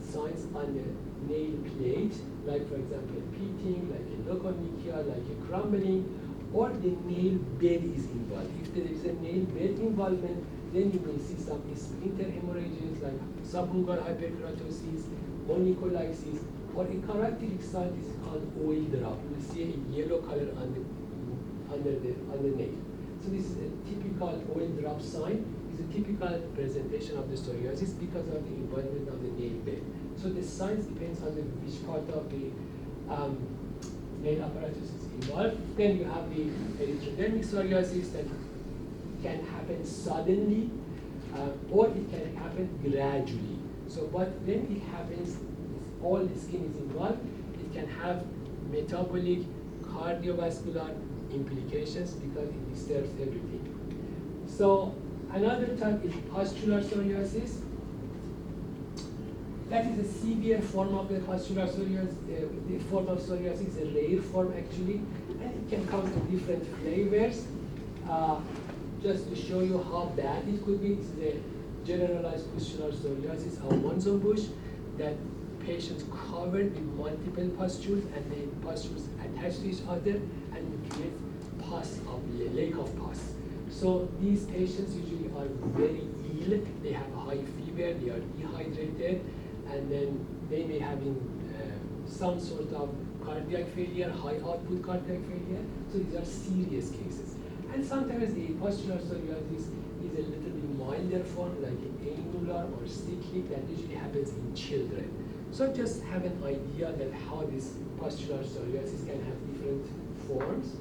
signs on the nail plate, like for example pitting, like a leukomycia, like a crumbling, or the nail bed is involved. If there is a nail bed involvement, then you may see some splinter hemorrhages like subungual hyperkeratosis, onycholysis, or a characteristic sign is called oil drop. You will see a yellow color on the nail. So this is a typical oil drop sign. It's a typical presentation of the psoriasis because of the involvement of the nail bed. So the signs depends on which part of the nail apparatus is involved. Then you have the erythrodermic psoriasis that can happen suddenly, or it can happen gradually. So when it happens, all the skin is involved, it can have metabolic, cardiovascular implications because it disturbs everything. So another type is pustular psoriasis. That is a severe form of the pustular psoriasis. The form of psoriasis is a rare form actually, and it can come in different flavors. Just to show you how bad it could be, this is a generalized pustular psoriasis or Monzon bush that patients covered with multiple pustules, and the pustules attach to each other and create pus of lake of pus. So these patients usually are very ill. They have a high fever, they are dehydrated, and then they may have some sort of cardiac failure, high output cardiac failure. So these are serious cases. And sometimes the pustular psoriasis is a little bit milder form, like annular or cyclic, that usually happens in children. So just have an idea that how this pustular psoriasis can have different forms.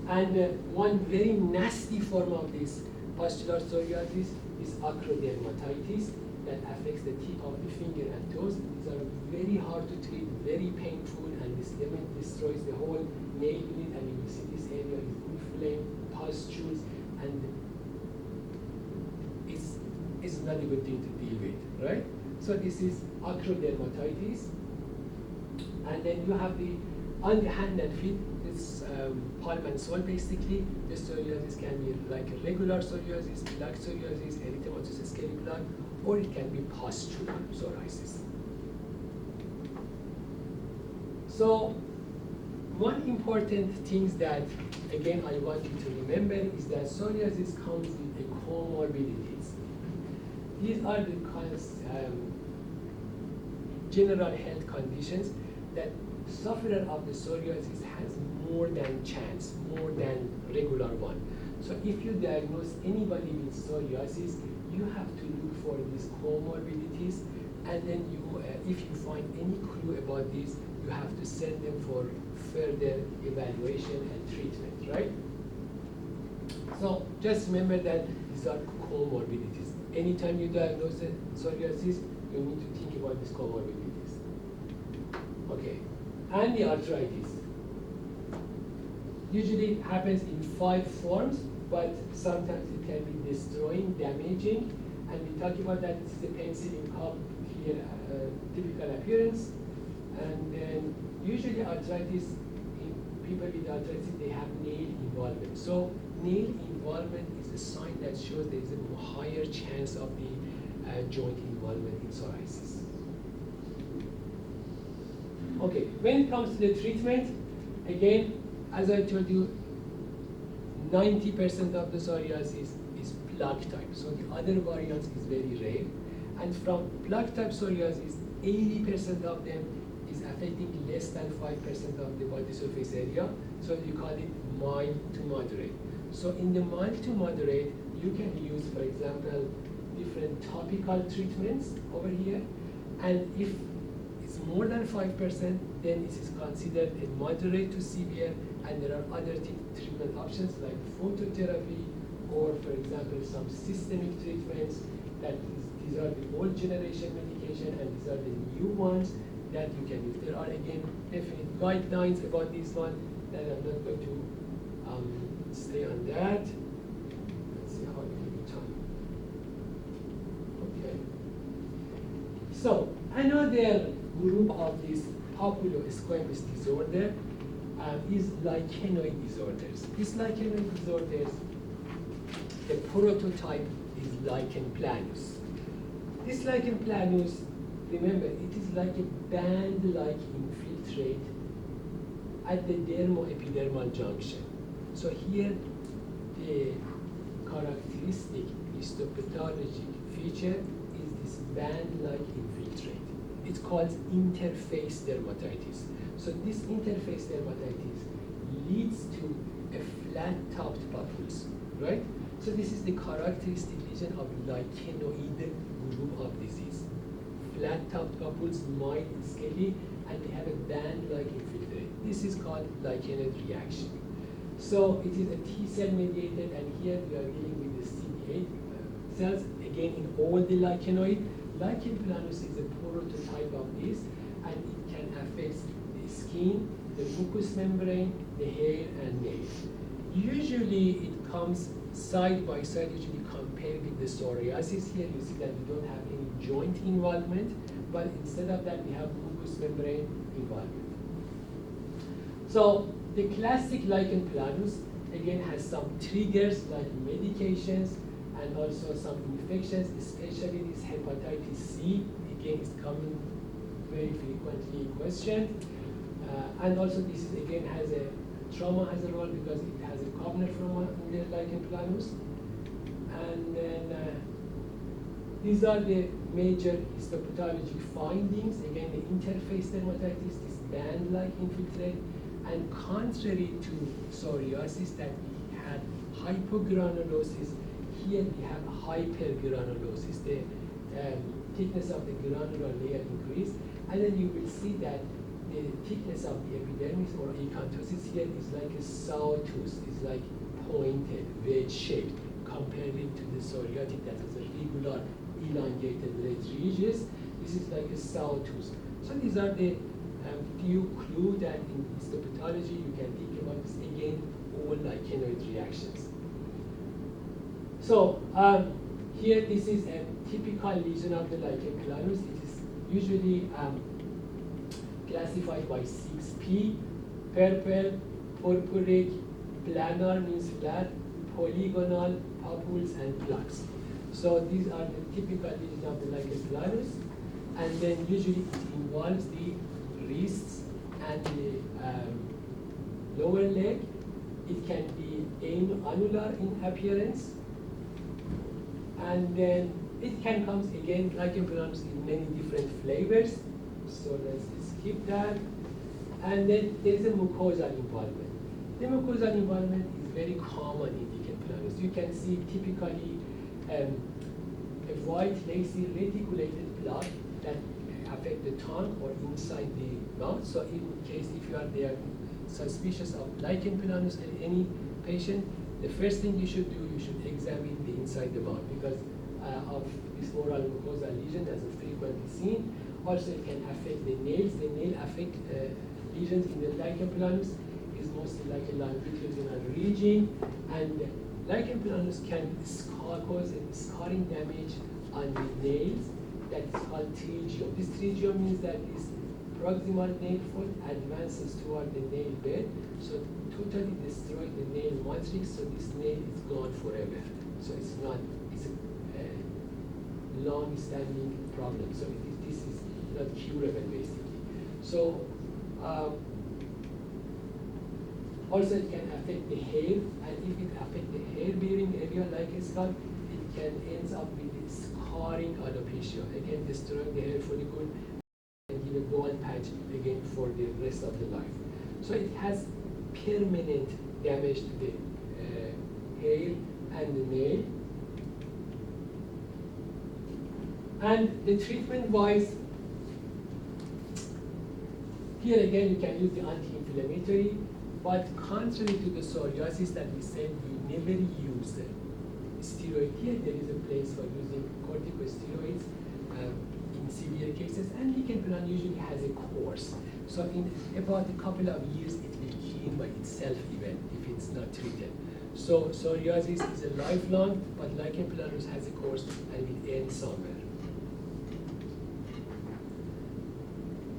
And one very nasty form of this pustular psoriasis is acrodermatitis that affects the tip of the finger and toes. These are very hard to treat, very painful, and this limit destroys the whole nail unit, and you will see this area is inflamed, pustules, and it's not a good thing to deal with, right? So this is acrodermatitis. And then you have on the hand and feet, it's palm and sole basically. The psoriasis can be like a regular psoriasis, plaque psoriasis, erythematosus, scaly plaque, or it can be pustular psoriasis. So one important thing that, again, I want you to remember is that psoriasis comes with a comorbidities. These are the general health conditions that sufferer of the psoriasis has more than regular one. So if you diagnose anybody with psoriasis, you have to look for these comorbidities, and then if you find any clue about these, you have to send them for further evaluation and treatment, right? So just remember that these are comorbidities. Anytime you diagnose a psoriasis, you need to think about these comorbidities. Okay, and the arthritis. Usually happens in 5 forms, but sometimes it can be destroying, damaging, and we talk about that. This is the penicillin cup here, typical appearance. And then usually arthritis, in people with arthritis, they have nail involvement. So nail involvement is a sign that shows there is a higher chance of the joint involvement in psoriasis. Okay, when it comes to the treatment, again, as I told you, 90% of the psoriasis is plaque type. So the other variants is very rare. And from plaque type psoriasis, 80% of them is affecting less than 5% of the body surface area. So you call it mild to moderate. So in the mild to moderate, you can use, for example, different topical treatments over here. And if it's more than 5%, then it is considered a moderate to severe, and there are other treatment options like phototherapy, or for example, some systemic treatments. These are the old generation medication, and these are the new ones that you can use. There are, again, definite guidelines about this one that I'm not going to stay on that. Let's see how many time. Okay. So another group of this Papulosquamous disorder is lichenoid disorders. These lichenoid disorders, the prototype is Lichen Planus. This Lichen Planus, remember, it is like a band-like infiltrate at the dermo-epidermal junction. So here, the characteristic histopathologic feature is this band-like infiltrate. It's called interface dermatitis. So this interface dermatitis leads to a flat-topped papules, right? So this is the characteristic lesion of lichenoid group of disease. Flat-topped papules, mild, scaly, and they have a band-like infiltrate. This is called lichenoid reaction. So it is a T-cell mediated, and here we are dealing with the CD8 cells, again in all the lichenoid. Lichen planus is a prototype of this, and it can affect the skin, the mucous membrane, the hair, and nails. Usually it comes side by side, usually compared with the psoriasis. Here you see that we don't have any joint involvement, but instead of that we have mucous membrane involvement. So the classic lichen planus again has some triggers like medications and also some infections, especially this hepatitis C. Again, is coming very frequently questioned. And also this is, again has a trauma has a role because it has a cognitive trauma in the lichen planus. And then these are the major histopathologic findings. Again, the interface dermatitis, this band-like infiltrate, and contrary to psoriasis that we had hypogranulosis, here we have hypergranulosis. The thickness of the granular layer increased, and then you will see that the thickness of the epidermis or Ichthyosis here is like a sawtooth, is like pointed, wedge-shaped, compared to the psoriatic that has a regular elongated red ridges. This is like a sawtooth. So these are the few clues that in histopathology you can think about this, again, all lichenoid reactions. So here this is a typical lesion of the lichen planus. It is usually classified by 6P: purple, purpuric, planar means flat, polygonal, papules, and plaques. So these are the typical lesions of the lichen planus, and then usually it involves the wrists and the lower leg. It can be annular in appearance, and then it can come again lichen planus in many different flavors. So let's skip that. And then there is a mucosal involvement. The mucosal involvement is very common in lichen planus. You can see typically a white lacy reticulated plaque that affect the tongue or inside the mouth. So in case if you are there suspicious of lichen planus in any patient, the first thing you should do, you should examine the inside the mouth because of this oral mucosal lesion as is frequently seen. Also, it can affect the nails. The nail affect lesions in the lichen planus is mostly like a longitudinal region, and lichen planus can cause a scarring damage on the nails that is called pterygium. This pterygium means that this proximal nail fold advances toward the nail bed, so totally destroy the nail matrix, so this nail is gone forever. So it's a long-standing problem. So this is not curable basically. So also it can affect the hair, and if it affects the hair-bearing area like a scalp, it can end up with scarring alopecia, again destroying the hair follicle and give a bald patch again for the rest of the life. So it has permanent damage to the hair and the nail. And the treatment-wise, here again you can use the anti-inflammatory, but contrary to the psoriasis that we said, we never use steroid. Here there is a place for using corticosteroids in severe cases, and lichen planus usually has a course. So in about a couple of years it will heal by itself even if it's not treated. So psoriasis is a lifelong, but lichen planus has a course and will end somewhere.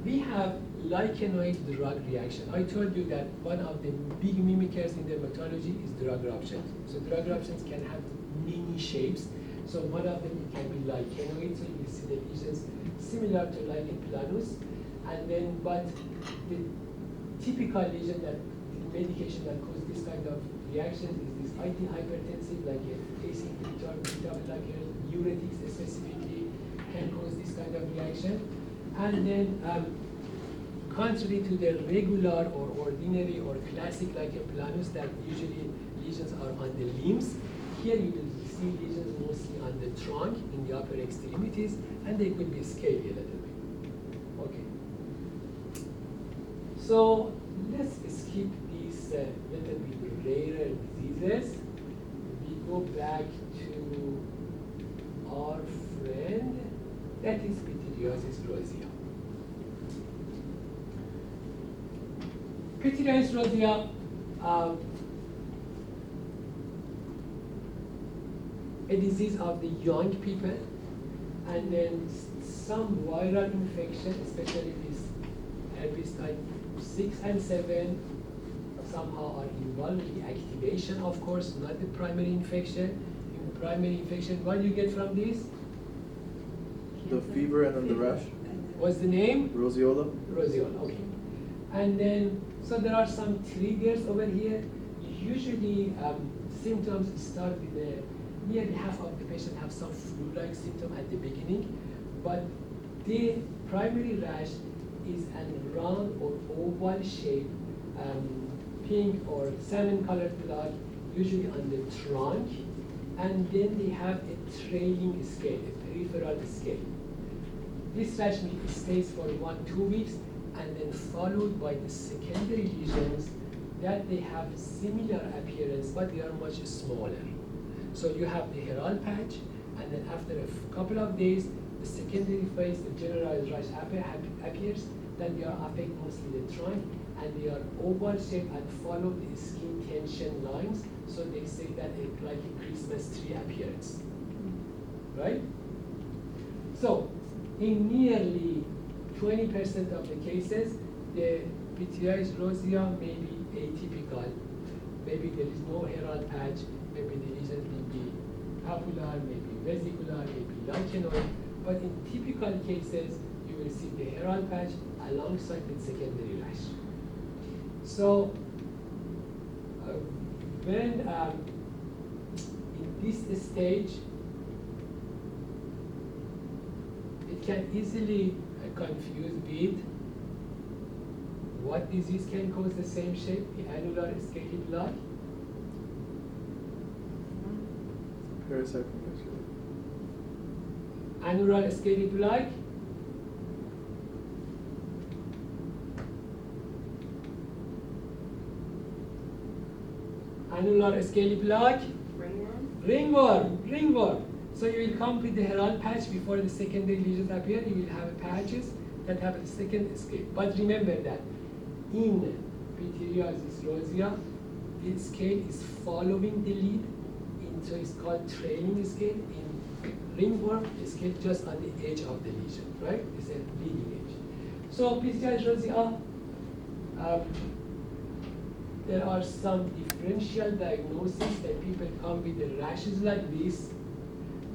We have lichenoid drug reaction. I told you that one of the big mimickers in dermatology is drug eruptions. So drug eruptions can have many shapes. So one of them can be lichenoid, so you will see the lesions similar to lichen planus. And then, but the typical lesion that the medication that causes this kind of reaction is this antihypertensive, like a AC inhibitor, beta blocker, diuretics specifically can cause this kind of reaction. And then, contrary to the regular or ordinary or classic lichen planus that usually lesions are on the limbs, here you will see lesions mostly on the trunk, in the upper extremities, and they could be scaly a little bit. Okay. So let's skip these little bit rarer diseases. We go back to our friend, that is pityriasis rosea. Pityriasis rosea a disease of the young people, and then some viral infection, especially this herpes type 6 and 7, somehow are involved with the activation, of course, not the primary infection. In primary infection, what do you get from this? The fever and then the rash. What's the name? Roseola. Roseola, okay. And then, so there are some triggers over here. Usually, symptoms start with nearly half of the patients have some flu-like symptom at the beginning, but the primary rash is a round or oval shape, pink or salmon-colored plug, usually on the trunk, and then they have a trailing scale, a peripheral scale. This rash stays for 1-2 weeks, and then followed by the secondary lesions that they have similar appearance, but they are much smaller. So you have the herald patch, and then after a couple of days, the secondary phase, the generalized rash appears. Then they are affecting mostly the trunk, and they are oval shaped and follow the skin tension lines. So they say that it's like a Christmas tree appearance, right? So in nearly 20% of the cases, the pityriasis rosea may be atypical. Maybe there is no herald patch, maybe the lesion may be papular, maybe vesicular, maybe lichenoid. But in typical cases, you will see the herald patch alongside with secondary rash. So when in this stage, it can easily confuse with what disease can cause the same shape, the annular scaly plug. Parasite. Annular scaly plug. Annular scaly plug. Ringworm? Ringworm. So you will come with the herald patch before the secondary lesions appear. You will have patches that have a second scale. But remember that in pityriasis rosea, the scale is following the lead, so it's called trailing scale. In ringworm, the scale just on the edge of the lesion, right? It's a leading edge. So pityriasis rosea, there are some differential diagnoses that people come with the rashes like this,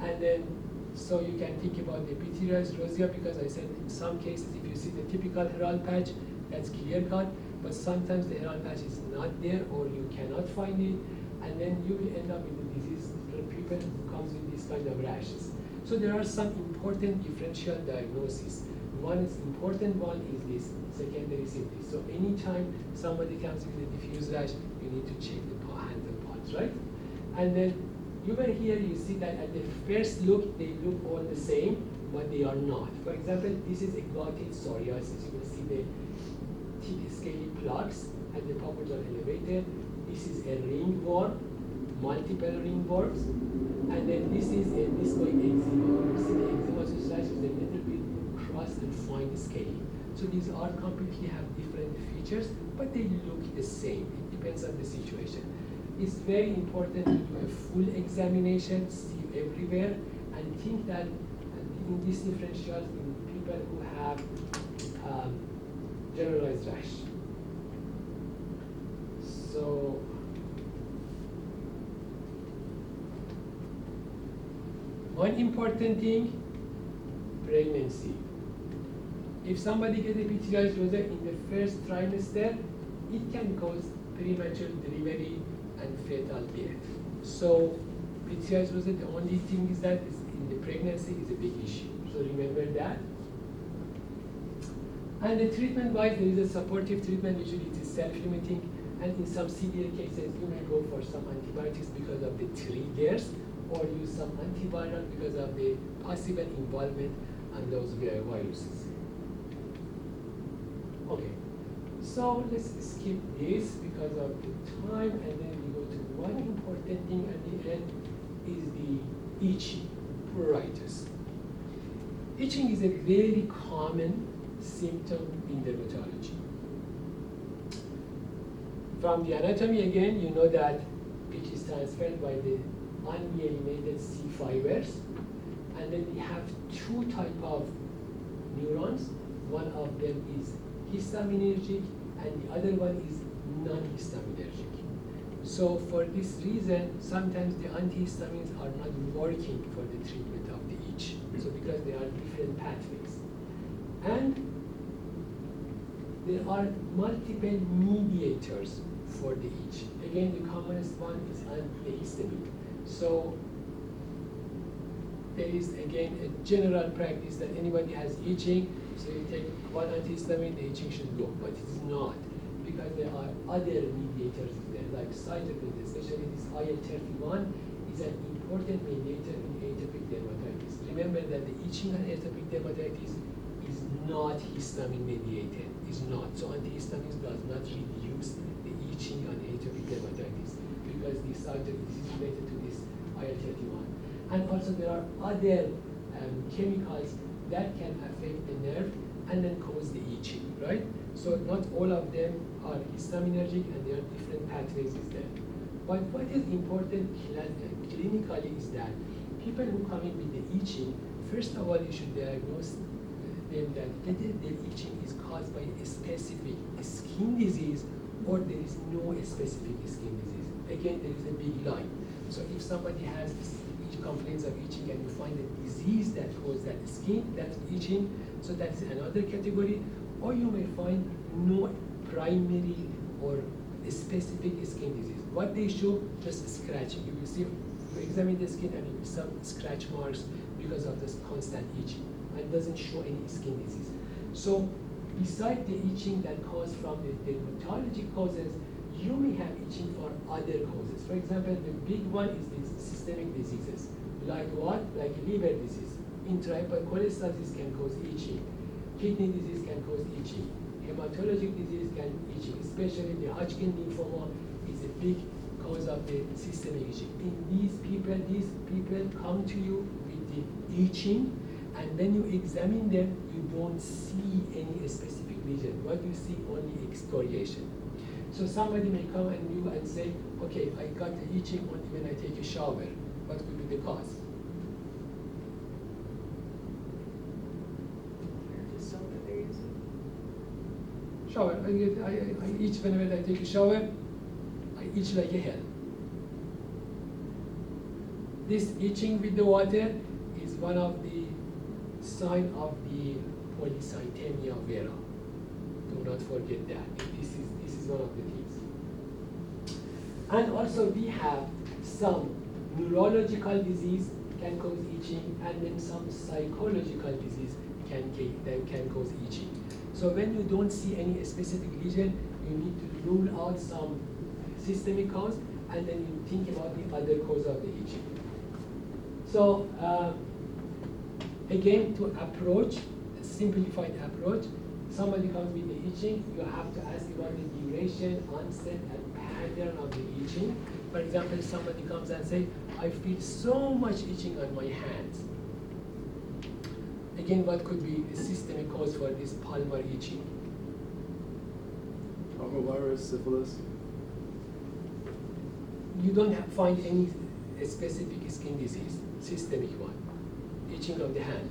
and then so you can think about the pityriasis rosea, because I said in some cases if you see the typical herald patch, that's clear cut, but sometimes the herald patch is not there or you cannot find it, and then you will end up with the disease for people who comes with this kind of rashes. So there are some important differential diagnoses. One is important one is this secondary symptoms. So anytime somebody comes with a diffuse rash, you need to check the hands and paws, right? And then over here you see that at the first look they look all the same, but they are not. For example, this is a gouted psoriasis. You will see the thick scaly plugs at the papules are elevated. This is a ringworm, multiple ringworms, and then this is a discoid eczema. You see the eczematous rash is a little bit crossed and fine scaly. So these all completely have different features, but they look the same. It depends on the situation. It's very important to do a full examination, see everywhere, and think that in these differentials in people who have generalized rash. So one important thing, pregnancy. If somebody gets a pityriasis rosea in the first trimester, it can cause premature delivery and fetal death. So pityriasis rosea, the only thing is that in the pregnancy is a big issue. So remember that. And the treatment-wise, there is a supportive treatment, usually it is self-limiting, and in some severe cases, you may go for some antibiotics because of the triggers, or use some antiviral because of the possible involvement on those viruses. Okay, so let's skip this because of the time, and then we go to one important thing at the end is the itching, pruritus. Itching is a very common symptom in dermatology. From the anatomy again, you know that itch is transferred by the unmyelinated C fibers. And then we have two type of neurons. One of them is histaminergic and the other one is non-histaminergic. So for this reason, sometimes the antihistamines are not working for the treatment of the itch. So because they are different pathways. And there are multiple mediators for the itch. Again, the commonest one is antihistamine. So there is again a general practice that anybody has itching, so you take one antihistamine, the itching should go, but it's not, because there are other mediators there, like cytokines, especially this IL-31 is an important mediator in atopic dermatitis. Remember that the itching on atopic dermatitis is not histamine mediated, is not. So antihistamines does not reduce the itching on atopic dermatitis because the cytokine is related to this IL-31. And also there are other chemicals that can affect the nerve and then cause the itching, right? So not all of them are histaminergic and there are different pathways is there. But what is important clinically is that people who come in with the itching, first of all, you should diagnose them that whether their itching is caused by a specific skin disease or there is no specific skin disease. Again, there is a big line. So if somebody has complaints of itching and you find a disease that causes that skin, that itching, so that's another category. Or you may find no primary or specific skin disease. What they show, just scratching. You will see, you examine the skin and you will see some scratch marks because of this constant itching. And it doesn't show any skin disease. So besides the itching that caused from the dermatology causes, you may have itching for other causes. For example, the big one is these systemic diseases. Like what? Like liver disease. Intrahepatic can cause itching. Kidney disease can cause itching. Hematologic disease can itching, especially the Hodgkin lymphoma is a big cause of the systemic itching. In these people come to you with the itching, and when you examine them, you don't see any specific lesion. What you see only excoriation. So somebody may come and you and say, okay, I got the itching only when I take a shower. What could be the cause? The soap that they're using. Shower. I itch whenever I take a shower. I itch like a hell. This itching with the water is one of the signs of the polycythemia vera. Do not forget that. This is one of the things. And also we have some neurological disease can cause itching, and then some psychological disease can cause itching. So when you don't see any specific lesion, you need to rule out some systemic cause, and then you think about the other cause of the itching. So again, to approach, a simplified approach, somebody comes with the itching, you have to ask about the duration, onset, and pattern of the itching. For example, somebody comes and says, I feel so much itching on my hands. Again, what could be a systemic cause for this palmar itching? Parvovirus, syphilis. You don't find any specific skin disease, systemic one. Itching of the hand,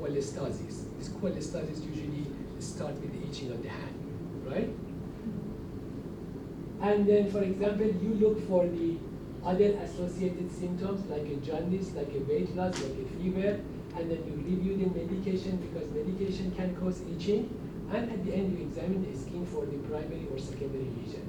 cholestasis. This cholestasis usually starts with the itching of the hand, right? And then, for example, you look for the other associated symptoms like a jaundice, like a weight loss, like a fever, and then you review the medication because medication can cause itching, and at the end you examine the skin for the primary or secondary lesion.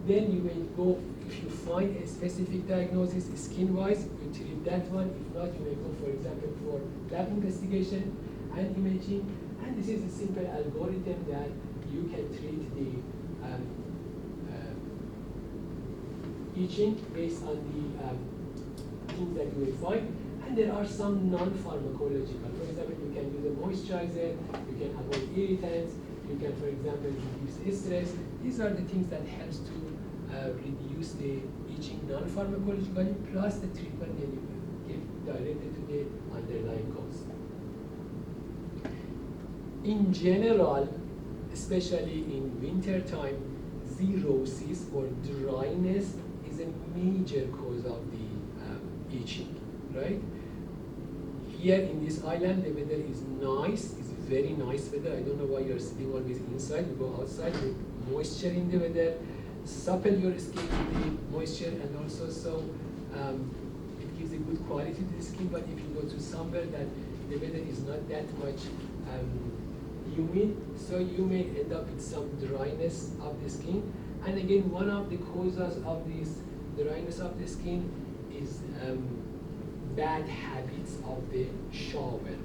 Then you may go, if you find a specific diagnosis skin-wise, you treat that one. If not, you may go, for example, for lab investigation and imaging. And this is a simple algorithm that you can treat the itching based on the things that you will find. And there are some non-pharmacological. For example, you can use a moisturizer, you can avoid irritants, you can, for example, reduce stress. These are the things that helps to reduce the itching non-pharmacologically, plus the treatment that you give directed to the underlying cause. In general, especially in winter time, xerosis or dryness is a major cause of the itching, right? Here in this island, the weather is nice, it's very nice weather. I don't know why you're sitting always inside. You go outside with moisture in the weather, supple your skin with the moisture, and also so it gives a good quality to the skin. But if you go to somewhere that the weather is not that much humid, so you may end up with some dryness of the skin. And again, one of the causes of this dryness of the skin is bad habits of the shower.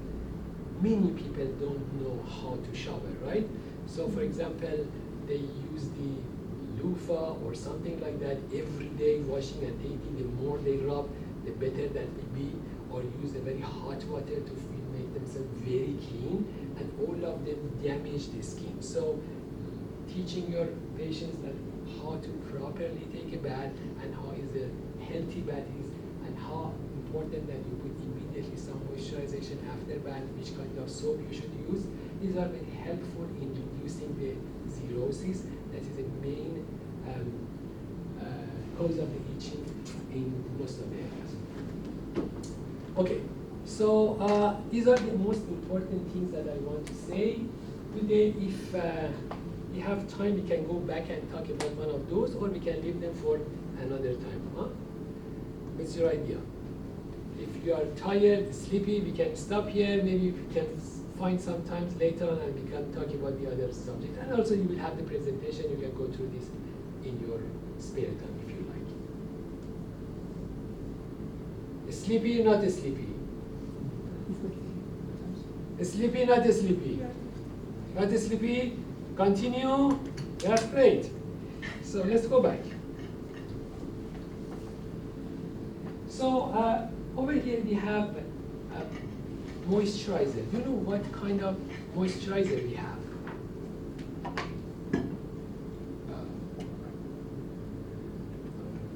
Many people don't know how to shower, right? So for example, they use the loofah or something like that every day, washing and thinking the more they rub, the better that will be, or use a very hot water to make themselves very clean, and all of them damage the skin. So teaching your patients that how to properly take a bath and how is a healthy bath is, and how important that you put immediately some moisturization after bath, which kind of soap you should use. These are very helpful in reducing the xerosis. That is a main cause of the itching in most of the areas. Okay, so these are the most important things that I want to say today. If we have time, we can go back and talk about one of those, or we can leave them for another time. Huh? What's your idea? If you are tired, sleepy, we can stop here. Maybe we can find some time later on and we can talk about the other subject. And also you will have the presentation. You can go through this in your spare time if you like. Sleepy, not sleepy. Sleepy, not sleepy. Not sleepy. Continue. That's great. So let's go back. So over here we have moisturizer. Do you know what kind of moisturizer we have?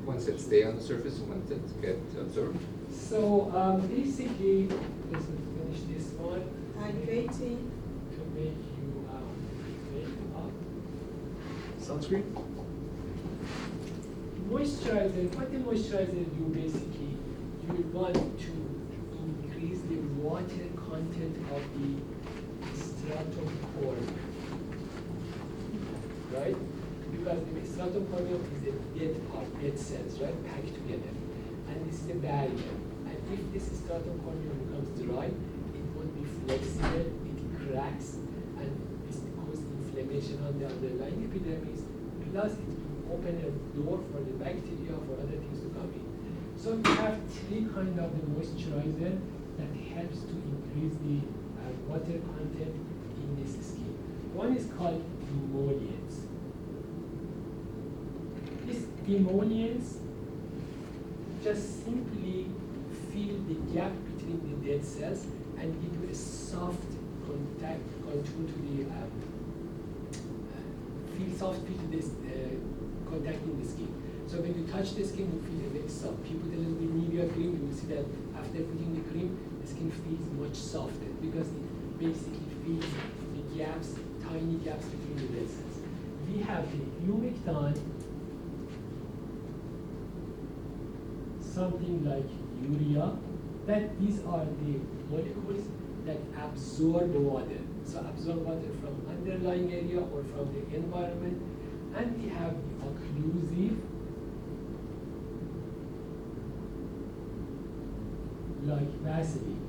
Ones that stay on the surface and ones that get absorbed. So basically, let's finish this one. Hydrating. To make you wake up. Sunscreen? Moisturizer, what the moisturizer do basically, you will want to increase the water content of the stratum corneum, right? Because the stratum corneum is a dead part, dead cells, right, packed together. And this is a barrier. And if this stratum corneum becomes dry, it won't be flexible, it cracks, and this causes inflammation on the underlying epidermis, plus it will open a door for the bacteria, for other things to come in. So we have three kinds of the moisturizer that helps to increase the water content in this skin. One is called emollients. These emollients just simply fill the gap between the dead cells and give you a soft contact contour to the soft feel to this contact in the skin. So when you touch the skin, you feel very soft. If you put a little bit Nivea cream, you will see that after putting the cream, the skin feels much softer because it basically fills the gaps, tiny gaps between the dead cells. We have the humectant, something like urea, that these are the molecules that absorb water. So absorb water from underlying area or from the environment. And we have the occlusive, like Vaseline.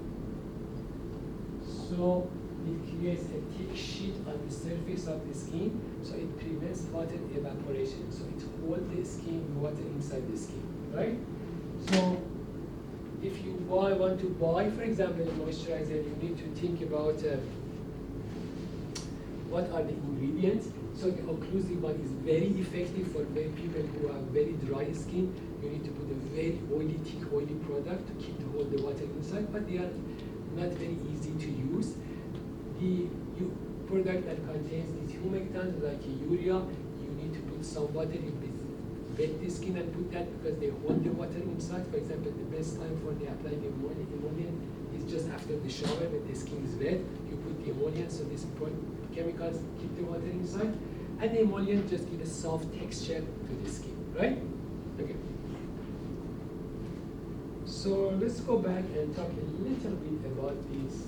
So it creates a thick sheet on the surface of the skin, so it prevents water evaporation. So it holds the skin, water inside the skin, right? So if you want to buy, for example, a moisturizer, you need to think about what are the ingredients. So the occlusive one is very effective for people who have very dry skin. You need to put a very oily, thick, oily product to hold the water inside, but they are not very easy to use. The product that contains these humectants, like urea, you need to put some water in wet the skin and put that because they hold the water inside. For example, the best time for the applying emollient is just after the shower when the skin is wet. You put the emollient, so these chemicals keep the water inside, and the emollient just give a soft texture to the skin, right? Okay. So let's go back and talk a little bit about these.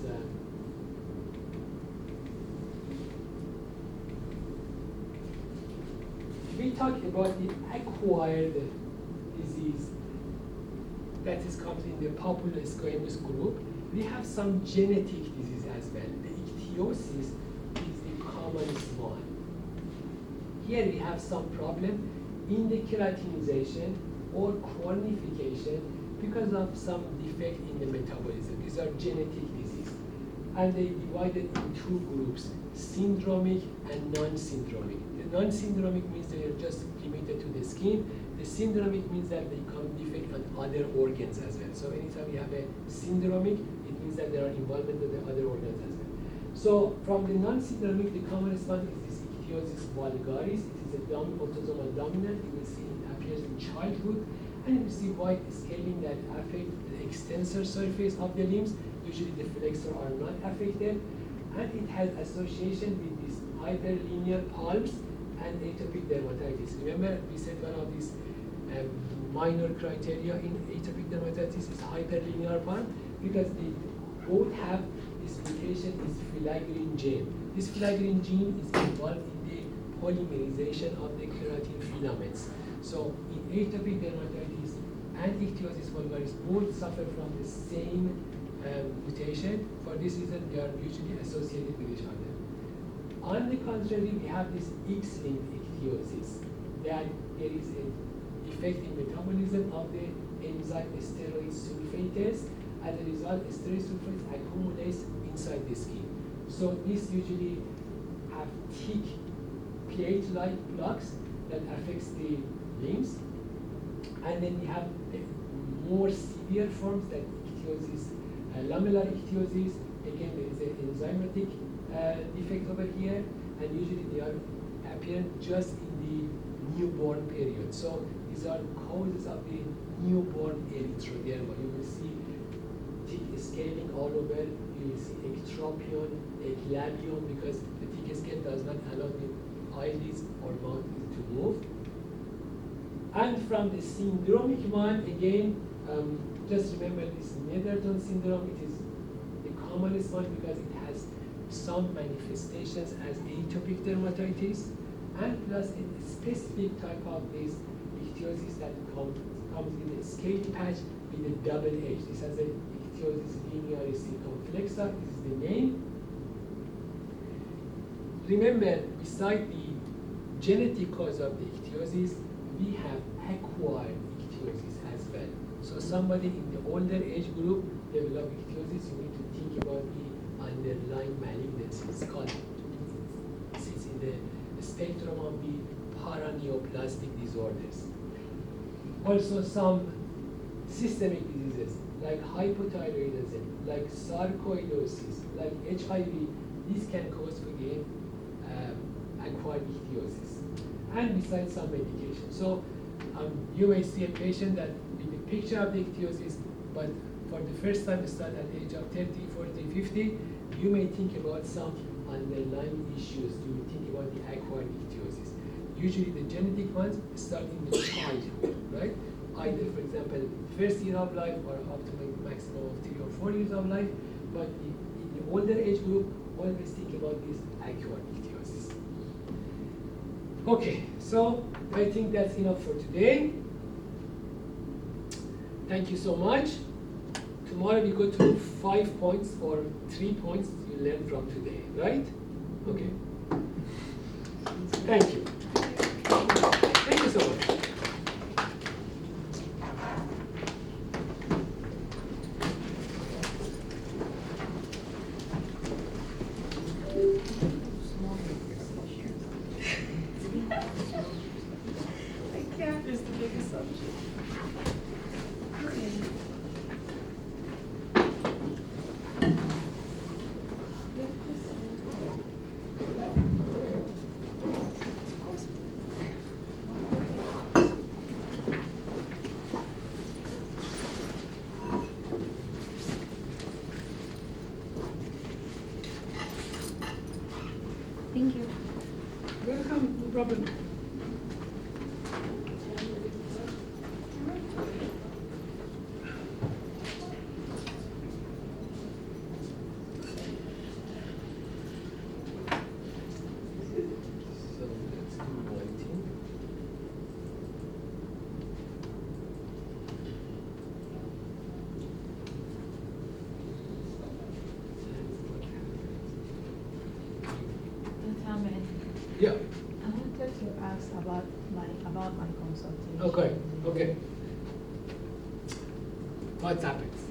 We talk about the acquired disease that is comes in the Papulosquamous group. We have some genetic disease as well. The Ichthyosis is the commonest one. Here we have some problem in the keratinization or cornification because of some defect in the metabolism. These are genetic disease. And they divided in two groups, syndromic and non-syndromic. The non-syndromic means they are just limited to the skin. The syndromic means that they come defect on other organs as well. So anytime you have a syndromic, it means that there are involvement with the other organs as well. So from the non-syndromic, the commonest one is this Ichthyosis vulgaris. It is a autosomal dominant. You will see it appears in childhood. And you see white scaling that affect the extensor surface of the limbs. Usually the flexor are not affected. And it has association with these hyperlinear palms and atopic dermatitis. Remember, we said one of these minor criteria in atopic dermatitis is hyperlinear palm because they both have this mutation, this filaggrin gene. This filaggrin gene is involved in the polymerization of the keratin filaments. So in atopic dermatitis and Ichthyosis vulgaris both suffer from the same mutation. For this reason, they are usually associated with each other. On the contrary, we have this X-linked Ichthyosis, that there is a defect in metabolism of the enzyme steroid sulfatase. As a result, steroid sulfatase accumulates inside the skin. So this usually have thick plate-like plaques that affects the limbs. And then we have more severe forms like Ichthyosis, lamellar Ichthyosis. Again, there is an enzymatic defect over here, and usually they are apparent just in the newborn period. So these are causes of the newborn erythroderma. You will see thick scaling all over. You will see ectropion, eclabion, because the thick scale does not allow the eyelids or mouth to move. And from the syndromic one, again, just remember this Netherton syndrome. It is the commonest one because it has some manifestations as atopic dermatitis, and plus a specific type of this Ichthyosis that comes with a scale patch with a double edge. This has a Ichthyosis linearis circumflexa. This is the name. Remember, beside the genetic cause of the Ichthyosis, we have acquired Ichthyosis as well. So somebody in the older age group develop Ichthyosis, you need to think about the underlying malignancies called it's in the spectrum of the paraneoplastic disorders. Also some systemic diseases like hypothyroidism, like sarcoidosis, like HIV, these can cause again acquired Ichthyosis. And besides some medication. So you may see a patient that with a picture of the Ichthyosis, but for the first time start at the age of 30, 40, 50, you may think about some underlying issues. You will think about the acquired Ichthyosis. Usually the genetic ones start in the childhood, right? Either, for example, first year of life or up to a maximum of 3 or 4 years of life. But in the older age group, always think about this acquired Ichthyosis. Okay, so I think that's enough for today. Thank you so much. Tomorrow we go to 5 points or 3 points you learned from today, right? Okay. Thank you. Thank you so much. Thank you. Welcome, no problem. ask about my consultation. Okay, okay. What happens?